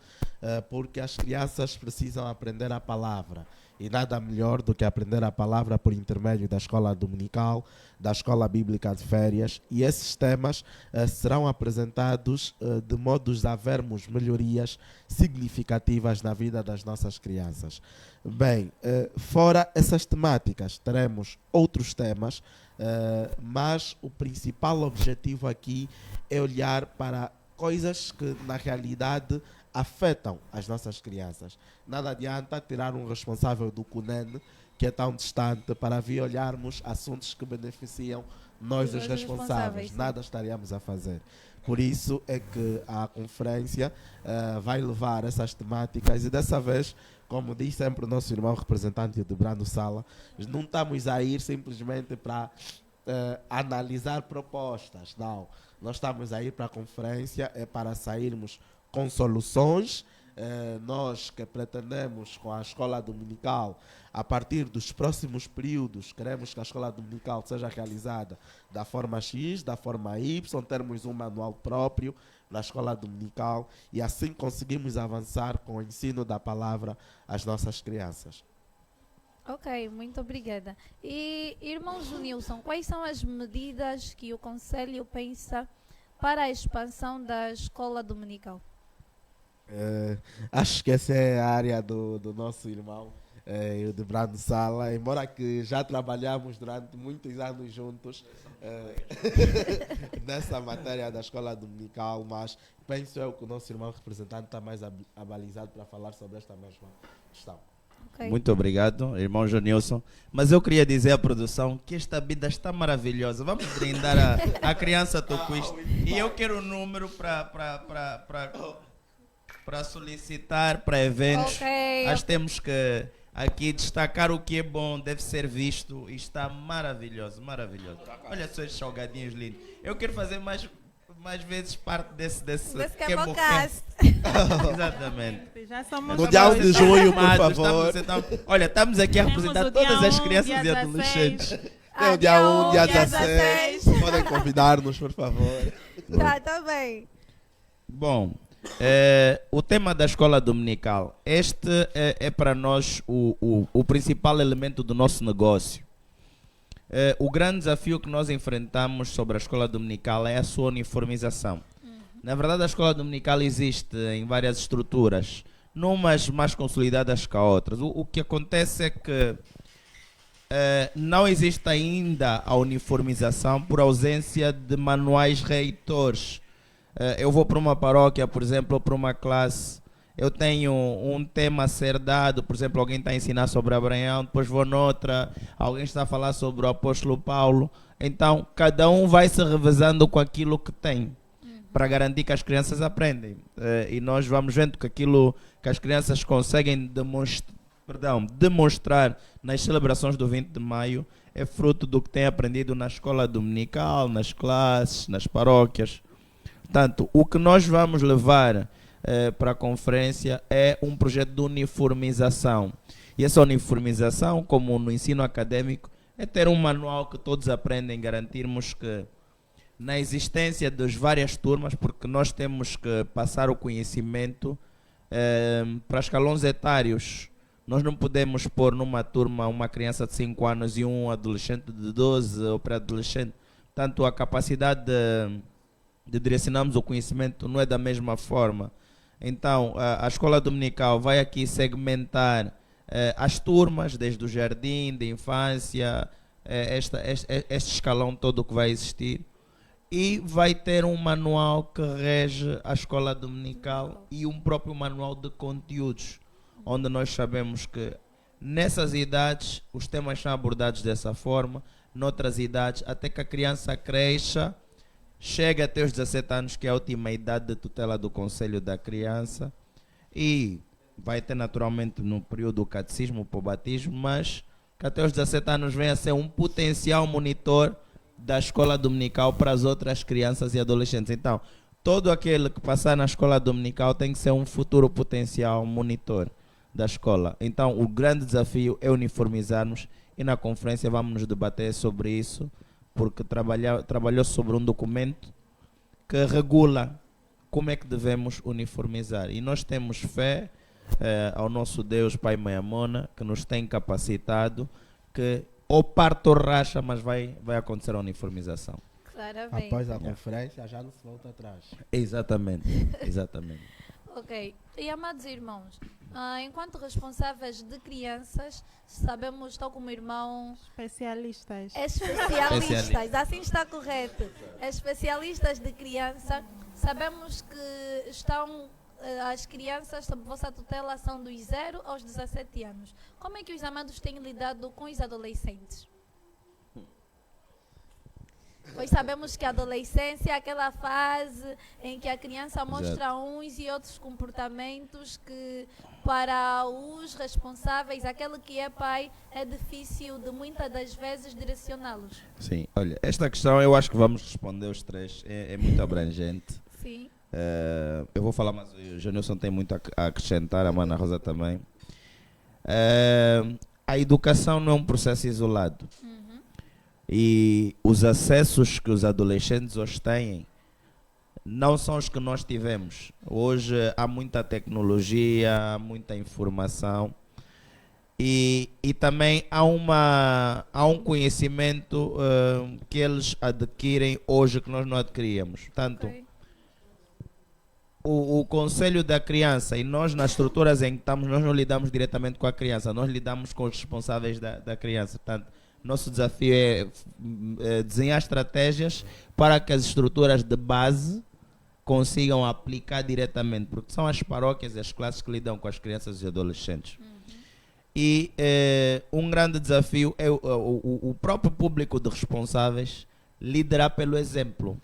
porque as crianças precisam aprender a palavra. E nada melhor do que aprender a palavra por intermédio da escola dominical, da escola bíblica de férias, e esses temas serão apresentados de modo a vermos melhorias significativas na vida das nossas crianças. Bem, fora essas temáticas, teremos outros temas, mas o principal objetivo aqui é olhar para coisas que na realidade afetam as nossas crianças. Nada adianta tirar um responsável do CUNEN, que é tão distante, para vir olharmos assuntos que beneficiam nós, os responsáveis. Nada estaríamos a fazer. Por isso é que a conferência vai levar essas temáticas, e dessa vez, como diz sempre o nosso irmão representante de Brando Sala, não estamos a ir simplesmente para analisar propostas, não. Nós estamos a ir para a conferência para sairmos com soluções. Nós que pretendemos com a escola dominical, a partir dos próximos períodos, queremos que a escola dominical seja realizada da forma X, da forma Y, termos um manual próprio na escola dominical, e assim conseguimos avançar com o ensino da palavra às nossas crianças. Ok, muito obrigada. E, irmão Junilson, quais são as medidas que o Conselho pensa para a expansão da escola dominical? Acho que essa é a área do nosso irmão, o de Brando Sala, embora que já trabalhamos durante muitos anos juntos nessa matéria da escola dominical, mas penso eu que o nosso irmão representante está mais abalizado para falar sobre esta mesma questão. Okay. Muito obrigado, irmão Jonilson. Mas eu queria dizer à produção que esta vida está maravilhosa. Vamos brindar a criança Tocuista. E eu quero um número para solicitar para eventos. Okay. Nós temos que aqui destacar o que é bom, deve ser visto, e está maravilhoso, maravilhoso. Olha só esses salgadinhos lindos. Eu quero fazer mais vezes parte desse Quebocast. Exatamente. Já somos No dia 1 de junho, por favor. Olha, estamos aqui a representar todas as crianças e adolescentes. É o dia 1, dia 16. Podem convidar-nos, por favor. Tá bem. Bom, o tema da escola dominical. Este é para nós o principal elemento do nosso negócio. O grande desafio que nós enfrentamos sobre a escola dominical é a sua uniformização. Na verdade, a escola dominical existe em várias estruturas, numas mais consolidadas que outras. O que acontece é que não existe ainda a uniformização por ausência de manuais reitores. Eu vou para uma paróquia, por exemplo, ou para uma classe, eu tenho um tema a ser dado, por exemplo, alguém está a ensinar sobre Abraão, depois vou noutra, alguém está a falar sobre o apóstolo Paulo. Então, cada um vai se revezando com aquilo que tem, para garantir que as crianças aprendem. E nós vamos vendo que aquilo que as crianças conseguem demonstrar nas celebrações do 20 de maio é fruto do que têm aprendido na escola dominical, nas classes, nas paróquias. Portanto, o que nós vamos levar para a conferência é um projeto de uniformização. E essa uniformização, como no ensino acadêmico, é ter um manual que todos aprendem, garantirmos que na existência das várias turmas, porque nós temos que passar o conhecimento para escalões etários, nós não podemos pôr numa turma uma criança de 5 anos e um adolescente de 12 ou pré-adolescente. Tanto a capacidade de direcionarmos o conhecimento não é da mesma forma. Então, a escola dominical vai aqui segmentar as turmas, desde o jardim, de infância, este escalão todo que vai existir. E vai ter um manual que rege a escola dominical e um próprio manual de conteúdos, onde nós sabemos que nessas idades os temas são abordados dessa forma, noutras idades, até que a criança cresça, chega até os 17 anos, que é a última idade de tutela do Conselho da Criança, e vai ter naturalmente no período do catecismo, o batismo, mas que até os 17 anos venha a ser um potencial monitor da escola dominical para as outras crianças e adolescentes. Então, todo aquele que passar na escola dominical tem que ser um futuro potencial monitor da escola. Então, o grande desafio é uniformizarmos, e na conferência vamos nos debater sobre isso, porque trabalhou sobre um documento que regula como é que devemos uniformizar. E nós temos fé ao nosso Deus, Pai Mãe Amona, que nos tem capacitado, que ou parto ou racha, mas vai acontecer a uniformização. Claramente. Após a conferência, já não se volta atrás. Exatamente, exatamente. Ok. E amados irmãos, enquanto responsáveis de crianças, sabemos, tal como irmão, Especialistas. especialistas, assim está correto. Especialistas de criança, sabemos que estão, as crianças sob vossa tutela são dos 0 aos 17 anos. Como é que os amados têm lidado com os adolescentes? Pois sabemos que a adolescência é aquela fase em que a criança mostra uns e outros comportamentos que, para os responsáveis, aquele que é pai, é difícil de muitas das vezes direcioná-los. Sim, olha, esta questão eu acho que vamos responder os três, é muito abrangente. Sim. Eu vou falar, mas o Janilson tem muito a acrescentar, a Mana Rosa também. A educação não é um processo isolado. E os acessos que os adolescentes hoje têm não são os que nós tivemos. Hoje há muita tecnologia, há muita informação e também há um conhecimento que eles adquirem hoje que nós não adquiríamos. Portanto, o Conselho da Criança, e nós nas estruturas em que estamos, nós não lidamos diretamente com a criança, nós lidamos com os responsáveis da criança. Portanto, nosso desafio é desenhar estratégias para que as estruturas de base consigam aplicar diretamente, porque são as paróquias e as classes que lidam com as crianças e adolescentes. E um grande desafio é o próprio público de responsáveis liderar pelo exemplo,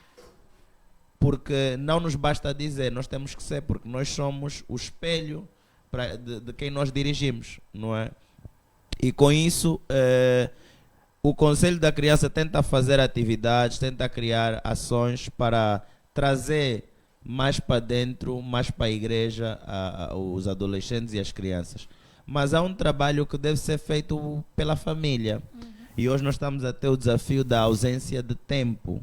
porque não nos basta dizer, nós temos que ser, porque nós somos o espelho de quem nós dirigimos, não é? E com isso o Conselho da Criança tenta fazer atividades, tenta criar ações para trazer mais para dentro, mais para a igreja, os adolescentes e as crianças. Mas há um trabalho que deve ser feito pela família. E hoje nós estamos a ter o desafio da ausência de tempo.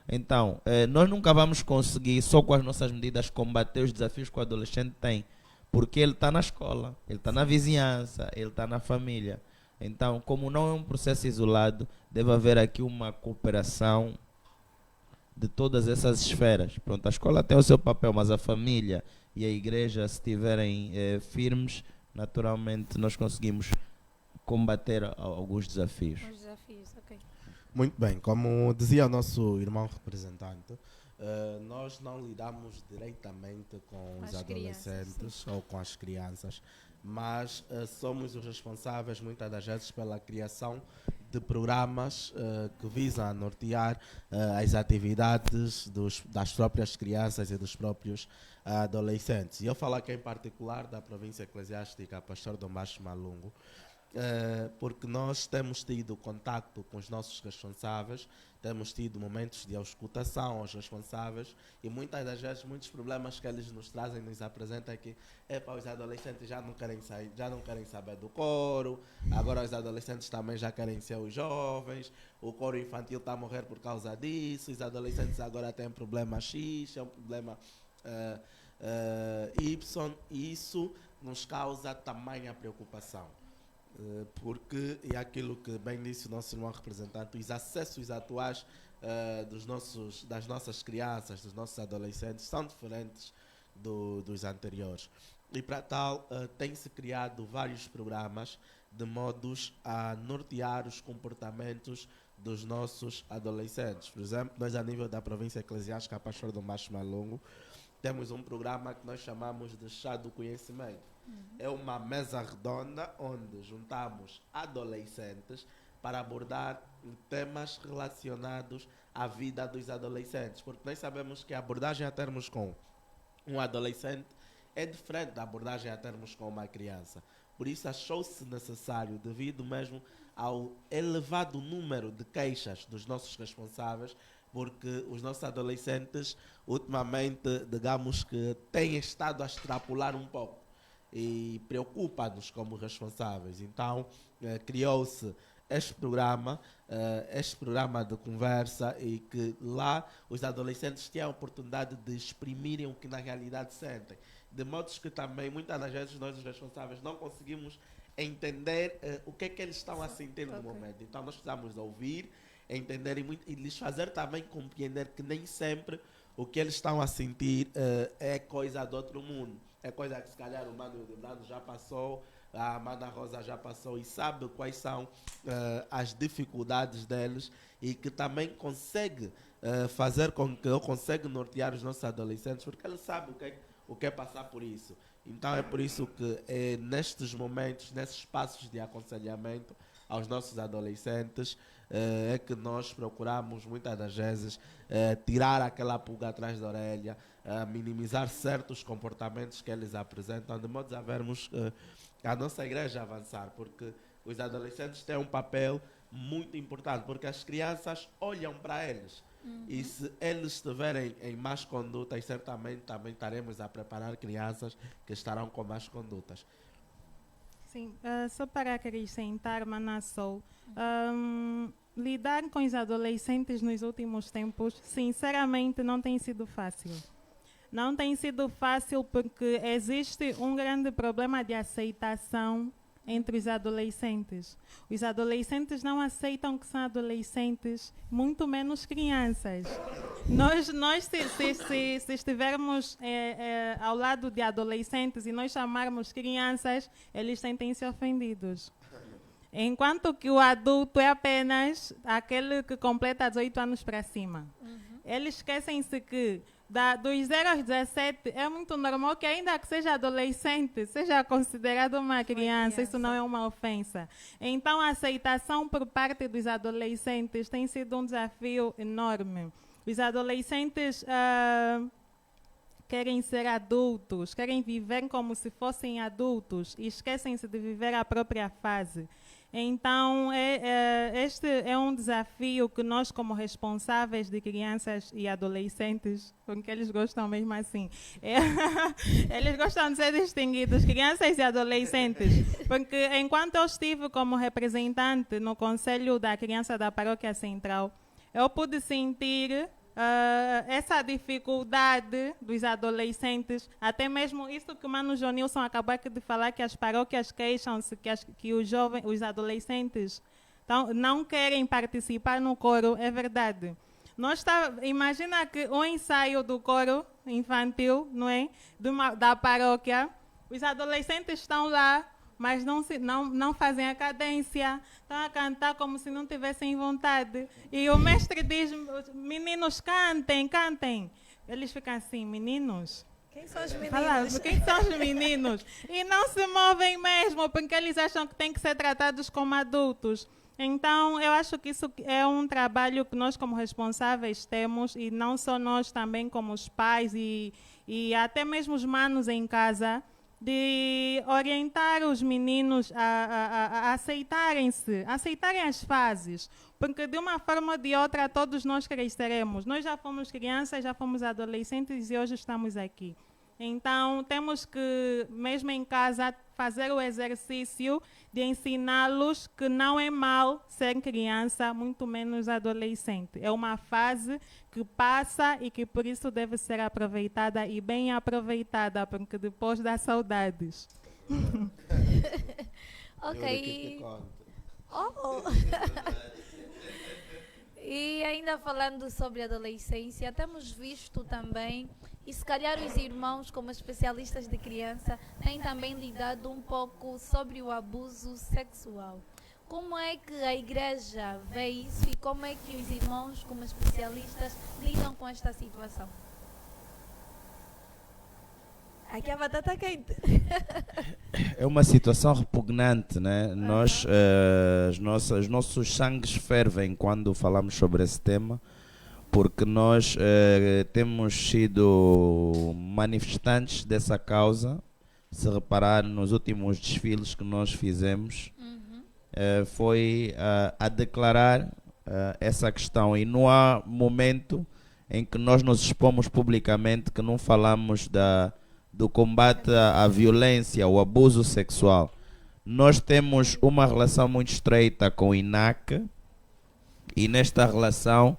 Então, nós nunca vamos conseguir, só com as nossas medidas, combater os desafios que o adolescente tem. Porque ele está na escola, ele está na vizinhança, ele está na família. Então, como não é um processo isolado, deve haver aqui uma cooperação de todas essas esferas. Pronto, a escola tem o seu papel, mas a família e a igreja, se estiverem firmes, naturalmente nós conseguimos combater alguns desafios. Os desafios, ok. Muito bem, como dizia o nosso irmão representante, nós não lidamos diretamente com os adolescentes ou com as crianças, mas somos os responsáveis muitas das vezes pela criação de programas que visam a nortear as atividades das próprias crianças e dos próprios adolescentes. E eu falo aqui em particular da província eclesiástica Pastor Dom Baixo Malungo, porque nós temos tido contacto com os nossos responsáveis, temos tido momentos de auscultação aos responsáveis e muitas das vezes muitos problemas que eles nos trazem, nos apresentam é que os adolescentes já não querem sair, já não querem saber do coro, agora os adolescentes também já querem ser os jovens, o coro infantil está a morrer por causa disso, os adolescentes agora têm problema X, é um problema Y, e isso nos causa tamanha preocupação. Porque é aquilo que bem disse o nosso irmão representante, os acessos atuais das nossas crianças, dos nossos adolescentes, são diferentes dos anteriores. E para tal, tem-se criado vários programas de modos a nortear os comportamentos dos nossos adolescentes. Por exemplo, nós a nível da província eclesiástica Pastor do Macho Malongo, temos um programa que nós chamamos de Chá do Conhecimento. É uma mesa redonda onde juntamos adolescentes para abordar temas relacionados à vida dos adolescentes, porque nós sabemos que a abordagem a termos com um adolescente é diferente da abordagem a termos com uma criança. Por isso achou-se necessário, devido mesmo ao elevado número de queixas dos nossos responsáveis, porque os nossos adolescentes ultimamente, digamos que têm estado a extrapolar um pouco e preocupa-nos como responsáveis. Então criou-se este programa de conversa, e que lá os adolescentes têm a oportunidade de exprimirem o que na realidade sentem. De modo que também, muitas das vezes, nós os responsáveis não conseguimos entender o que é que eles estão a sentir no momento. Então nós precisamos ouvir, entender e lhes fazer também compreender que nem sempre o que eles estão a sentir é coisa do outro mundo. É coisa que se calhar o Mano Debrano já passou, a Amanda Rosa já passou, e sabe quais são as dificuldades deles, e que também consegue fazer com que, ou consegue nortear os nossos adolescentes, porque ele sabe o que é passar por isso. Então é por isso que nestes momentos, nesses espaços de aconselhamento aos nossos adolescentes, é que nós procuramos muitas das vezes tirar aquela pulga atrás da orelha, minimizar certos comportamentos que eles apresentam, de modo a vermos a nossa igreja avançar, porque os adolescentes têm um papel muito importante, porque as crianças olham para eles. E se eles estiverem em más condutas, certamente também estaremos a preparar crianças que estarão com más condutas. Sim, só para acrescentar, Manassou, lidar com os adolescentes nos últimos tempos, sinceramente, não tem sido fácil. Não tem sido fácil porque existe um grande problema de aceitação entre os adolescentes. Os adolescentes não aceitam que são adolescentes, muito menos crianças. Nós se estivermos ao lado de adolescentes e nós chamarmos crianças, eles sentem-se ofendidos. Enquanto que o adulto é apenas aquele que completa 18 anos para cima. Eles esquecem-se que dos 0 aos 17 é muito normal que, ainda que seja adolescente, seja considerado uma criança. Isso não é uma ofensa. Então a aceitação por parte dos adolescentes tem sido um desafio enorme. Os adolescentes querem ser adultos, querem viver como se fossem adultos e esquecem-se de viver a própria fase. Então, este é um desafio que nós, como responsáveis de crianças e adolescentes, porque eles gostam mesmo assim, eles gostam de ser distinguidos, crianças e adolescentes, porque enquanto eu estive como representante no Conselho da Criança da Paróquia Central, eu pude sentir essa dificuldade dos adolescentes, até mesmo isso que o Mano Jonilson acabou de falar, que as paróquias queixam-se que os adolescentes não querem participar no coro. É verdade. Imagina que um ensaio do coro infantil, não é? Da paróquia, os adolescentes estão lá, mas não fazem a cadência, estão a cantar como se não tivessem vontade. E o mestre diz, meninos, cantem, cantem. Eles ficam assim, meninos? Quem são os meninos? Fala, quem são os meninos? E não se movem mesmo, porque eles acham que têm que ser tratados como adultos. Então, eu acho que isso é um trabalho que nós, como responsáveis, temos, e não só nós, também como os pais e até mesmo os manos em casa, de orientar os meninos a aceitarem as fases, porque de uma forma ou de outra todos nós cresceremos. Nós já fomos crianças, já fomos adolescentes e hoje estamos aqui. Então, temos que, mesmo em casa, fazer o exercício de ensiná-los que não é mal ser criança, muito menos adolescente. É uma fase que passa e que por isso deve ser aproveitada e bem aproveitada, porque depois dá saudades. Ok. Oh. E ainda falando sobre adolescência, temos visto também, e se calhar os irmãos, como especialistas de criança, têm também lidado um pouco sobre o abuso sexual. Como é que a igreja vê isso e como é que os irmãos, como especialistas, lidam com esta situação? Aqui a batata quente. É uma situação repugnante, né? Os nossos sangues fervem quando falamos sobre esse tema, porque nós temos sido manifestantes dessa causa. Se reparar nos últimos desfiles que nós fizemos, foi a declarar essa questão, e não há momento em que nós nos expomos publicamente que não falamos do combate à violência, ao abuso sexual. Nós temos uma relação muito estreita com o INAC, e nesta relação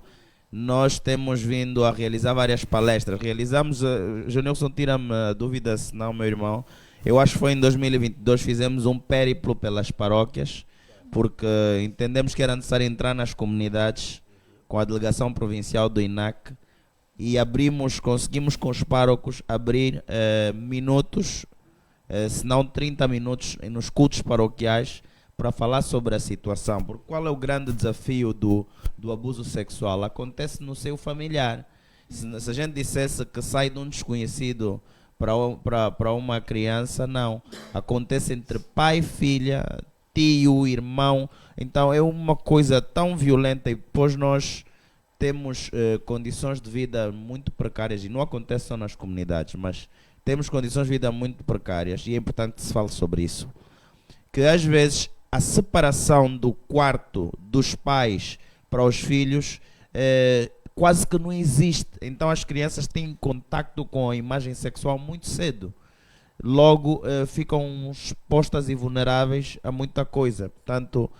nós temos vindo a realizar várias palestras. Realizamos, Jonilson, tira-me a dúvida se não, meu irmão, eu acho que foi em 2022, fizemos um périplo pelas paróquias, porque entendemos que era necessário entrar nas comunidades com a delegação provincial do INAC, e conseguimos com os párocos abrir minutos, se não 30 minutos, nos cultos paroquiais para falar sobre a situação. Porque qual é o grande desafio do abuso sexual? Acontece no seio familiar. Se a gente dissesse que sai de um desconhecido para uma criança, não. Acontece entre pai e filha, tio, irmão. Então é uma coisa tão violenta, e depois nós temos condições de vida muito precárias, e não acontece só nas comunidades, mas temos condições de vida muito precárias, e é importante que se fale sobre isso. Que às vezes a separação do quarto dos pais para os filhos quase que não existe. Então as crianças têm contacto com a imagem sexual muito cedo. Logo ficam expostas e vulneráveis a muita coisa. Portanto,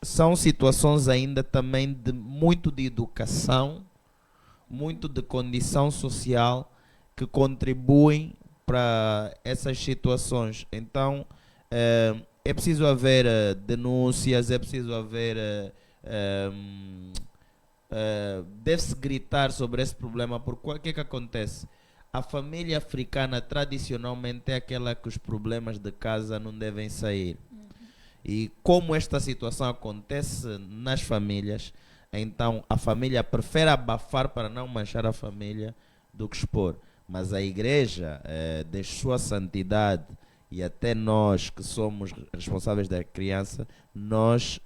são situações ainda também muito de educação, muito de condição social, que contribuem para essas situações. Então é preciso haver denúncias, é preciso haver deve-se gritar sobre esse problema, porque o que é que acontece? A família africana tradicionalmente é aquela que os problemas de casa não devem sair. E como esta situação acontece nas famílias, então a família prefere abafar para não manchar a família do que expor. Mas a igreja, de sua santidade, e até nós que somos responsáveis da criança, nós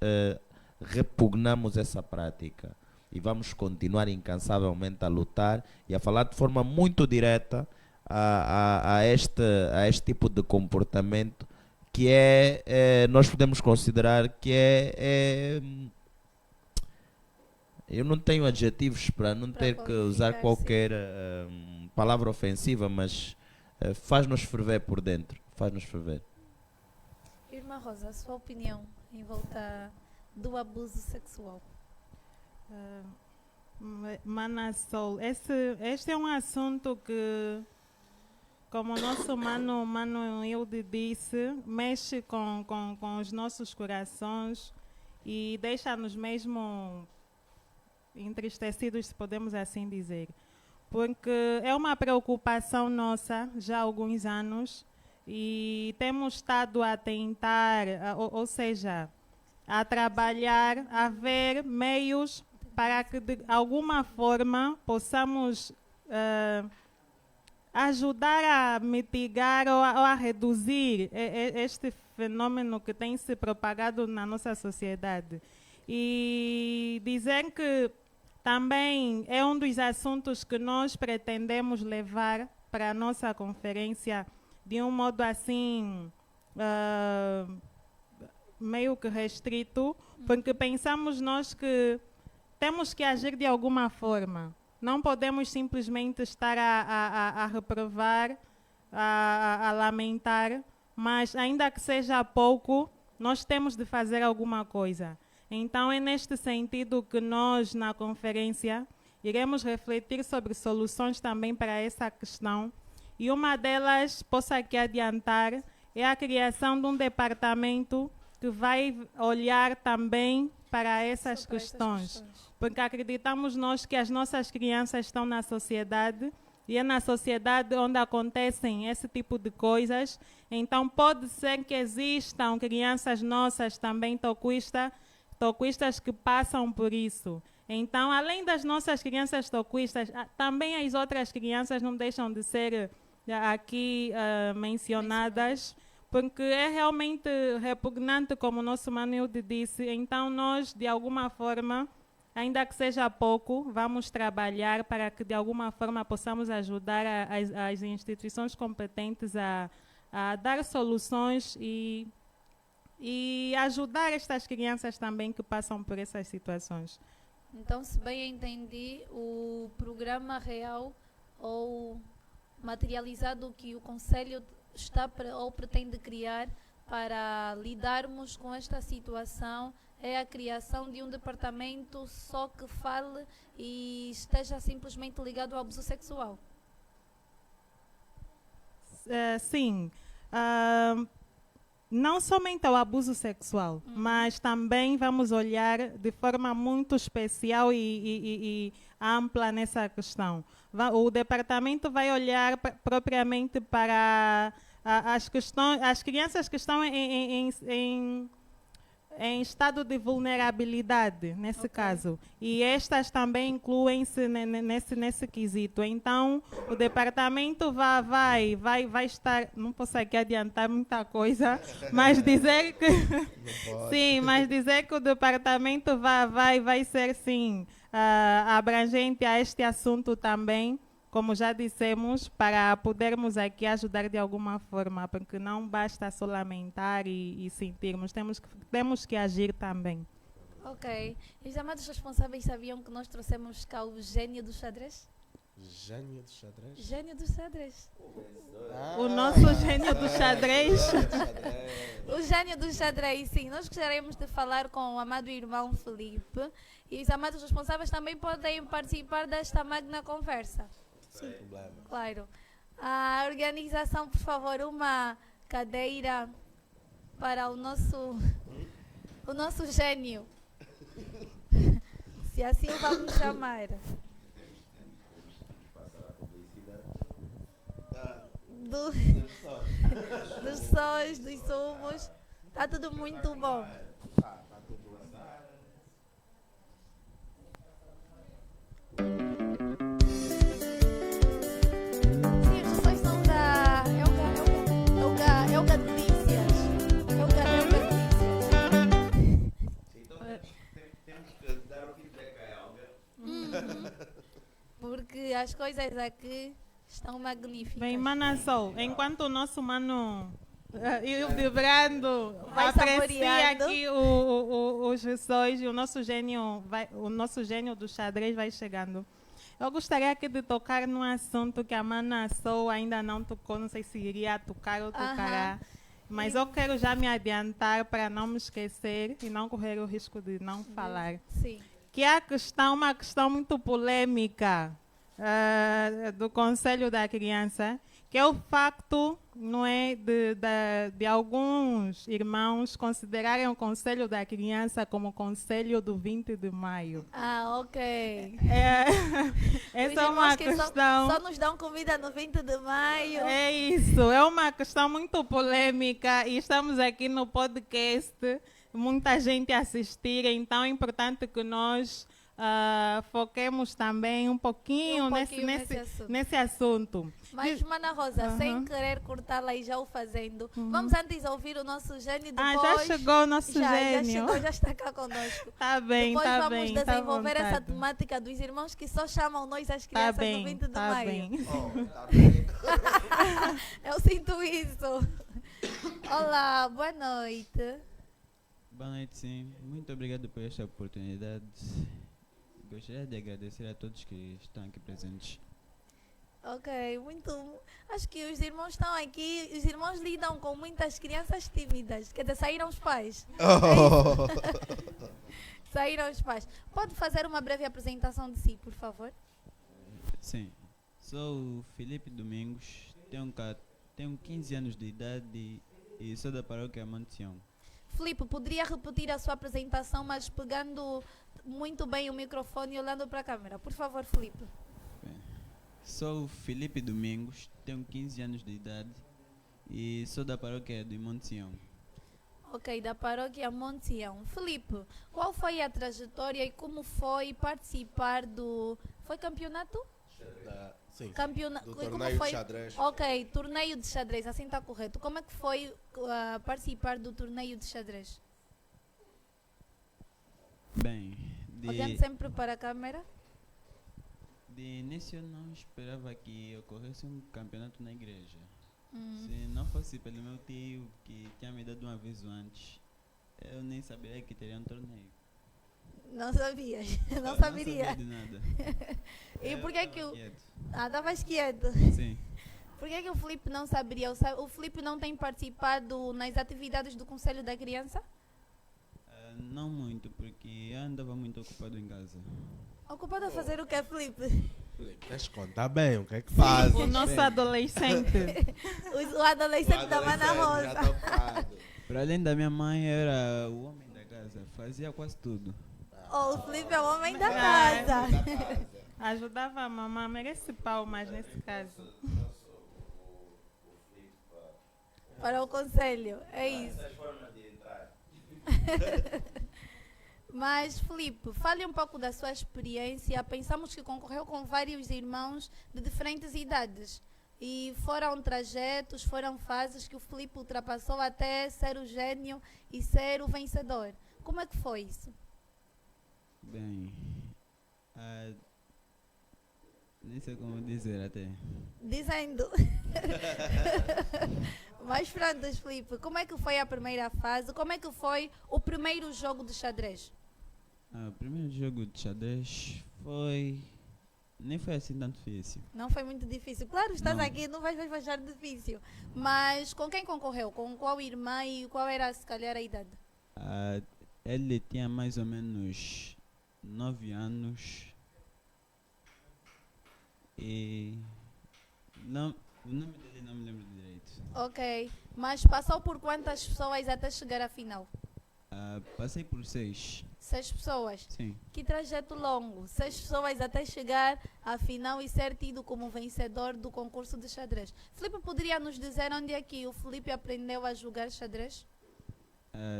repugnamos essa prática. E vamos continuar incansavelmente a lutar e a falar de forma muito direta a este tipo de comportamento, que nós podemos considerar que eu não tenho adjetivos para não ter que usar qualquer palavra ofensiva, mas faz-nos ferver por dentro, faz-nos ferver. Irmã Rosa, a sua opinião em volta do abuso sexual? Mana Sol, este é um assunto que, como o nosso mano Hilde disse, mexe com os nossos corações e deixa-nos mesmo entristecidos, se podemos assim dizer. Porque é uma preocupação nossa já há alguns anos, e temos estado a tentar, ou seja, a trabalhar, a ver meios para que de alguma forma possamos ajudar a mitigar ou a reduzir este fenômeno que tem se propagado na nossa sociedade. E dizer que também é um dos assuntos que nós pretendemos levar para a nossa conferência de um modo assim, meio que restrito, porque pensamos nós que temos que agir de alguma forma. não podemos simplesmente estar a reprovar, a lamentar, mas ainda que seja pouco, nós temos de fazer alguma coisa. Então é neste sentido que nós, na conferência, iremos refletir sobre soluções também para essa questão. E uma delas, posso aqui adiantar, é a criação de um departamento que vai olhar também para essas questões. Porque acreditamos nós que as nossas crianças estão na sociedade, e é na sociedade onde acontecem esse tipo de coisas. Então pode ser que existam crianças nossas também toquistas que passam por isso. Então, além das nossas crianças toquistas, também as outras crianças não deixam de ser aqui mencionadas, porque é realmente repugnante, como o nosso Manilde disse. Então, nós, de alguma forma, ainda que seja pouco, vamos trabalhar para que, de alguma forma, possamos ajudar as instituições competentes a dar soluções e ajudar estas crianças também que passam por essas situações. Então, se bem entendi, o programa real ou materializado que o Conselho está ou pretende criar para lidarmos com esta situação é a criação de um departamento só que fale e esteja simplesmente ligado ao abuso sexual. Sim. Não somente ao abuso sexual, mas também vamos olhar de forma muito especial e ampla nessa questão. O departamento vai olhar propriamente para as crianças que estão em estado de vulnerabilidade, nesse caso. E estas também incluem-se nesse quesito. Então, o departamento vai estar, não posso aqui adiantar muita coisa, mas dizer que sim, mas dizer que o departamento vai ser sim abrangente a este assunto também, como já dissemos, para podermos aqui ajudar de alguma forma, porque não basta só lamentar e sentirmos, temos que agir também. Ok. E os amados responsáveis sabiam que nós trouxemos cá o gênio do xadrez? Gênio do xadrez? Gênio do xadrez. O nosso gênio do xadrez. O gênio do xadrez, sim. Nós gostaríamos de falar com o amado irmão Felipe, e os amados responsáveis também podem participar desta magna conversa. Sem problema. Claro. A organização, por favor, uma cadeira para o nosso gênio. Se assim o vamos chamar. Dos sóis, dos sumos. Está tudo muito bom. Sim, os sóis são da Elga Delícias. Elga Delícias. Temos que dar o feedback a Elga. Porque as coisas aqui estão magníficas. Bem, Manassol, enquanto o nosso mano vibrando Vai aprecia saboreando. aqui os rissóis e o nosso gênio do xadrez vai chegando. Eu gostaria aqui de tocar num assunto que a Manassol ainda não tocou, não sei se iria tocar ou tocará, mas eu quero já me adiantar para não me esquecer e não correr o risco de não falar. Sim. Que é uma questão muito polêmica do Conselho da Criança, que é o facto, não é, de alguns irmãos considerarem o Conselho da Criança como Conselho do 20 de maio. Ah, ok. Essa é uma que questão... Só nos dão comida no 20 de maio. É isso, é uma questão muito polêmica e estamos aqui no podcast, muita gente a assistir, então é importante que nós foquemos também um pouquinho nesse assunto. Mas, Mana Rosa, sem querer cortá-la e já o fazendo, vamos antes ouvir o nosso gênio depois... já chegou o nosso gênio. Já chegou, já está cá conosco. Tá bem, depois tá vamos bem. desenvolver tá essa temática dos irmãos que só chamam nós as crianças no 20 de tá maio. bem. Tá bem. Eu sinto isso. Olá, boa noite. Boa noite, sim. Muito obrigado por esta oportunidade Gostaria de agradecer a todos que estão aqui presentes. Ok, muito. Acho que os irmãos estão aqui, os irmãos lidam com muitas crianças tímidas. Quer dizer, saíram os pais. Saíram os pais. Pode fazer uma breve apresentação de si, por favor? Sim, sou o Felipe Domingos, tenho 15 anos de idade e sou da paróquia Monte Sião. Filipe, poderia repetir a sua apresentação, mas pegando muito bem o microfone e olhando para a câmera. Por favor, Filipe. Sou o Felipe Domingos, tenho 15 anos de idade e sou da paróquia de Monte Sião. Ok, da paróquia Monte Sião. Filipe, qual foi a trajetória e como foi participar do... Foi campeonato? Sim. Campeonato. Do torneio de xadrez. Ok, torneio de xadrez, assim está correto. Como é que foi participar do torneio de xadrez? Bem, Olhando sempre para a câmera. de início eu não esperava que ocorresse um campeonato na igreja. Se não fosse pelo meu tio, que tinha me dado um aviso antes, eu nem saberia que teria um torneio. Não sabias? Não Não saberia. sabia de nada. E por que que o... Quieto. Ah, estavas quieto. Sim. Por que que o Filipe não saberia? O Filipe não tem participado nas atividades do Conselho da Criança? Não muito, porque eu andava muito ocupado em casa. Ocupado a fazer o que, Filipe? Tens que contar bem o que é que faz. O nosso adolescente. O adolescente da Mana Rosa. Para além da minha mãe, eu era o homem da casa, fazia quase tudo. Oh, o Filipe é o homem da casa. Ajudava a mamãe, merece palmas nesse caso. Para o Conselho, é isso. Mas, Filipe, fale um pouco da sua experiência. Pensamos que concorreu com vários irmãos de diferentes idades. E foram trajetos, foram fases que o Filipe ultrapassou até ser o gênio e ser o vencedor. Como é que foi isso? Bem, nem sei como dizer até. Dizendo. Mas pronto, Filipe, como é que foi a primeira fase? Como é que foi o primeiro jogo de xadrez? O primeiro jogo de xadrez nem foi assim tão difícil. Não foi muito difícil. Claro, estás Não. aqui, não vais achar difícil. Mas com quem concorreu? Com qual irmã e qual era, se calhar, a idade? Ele tinha mais ou menos 9 anos e o nome dele não me lembro direito. Ok. Mas passou por quantas pessoas até chegar à final? Passei por 6. 6 pessoas. Sim. Que trajeto longo. 6 pessoas até chegar à final e ser tido como vencedor do concurso de xadrez. Filipe, poderia nos dizer onde é que o Filipe aprendeu a jogar xadrez?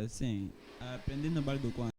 Sim, aprendi no Bar do Quan.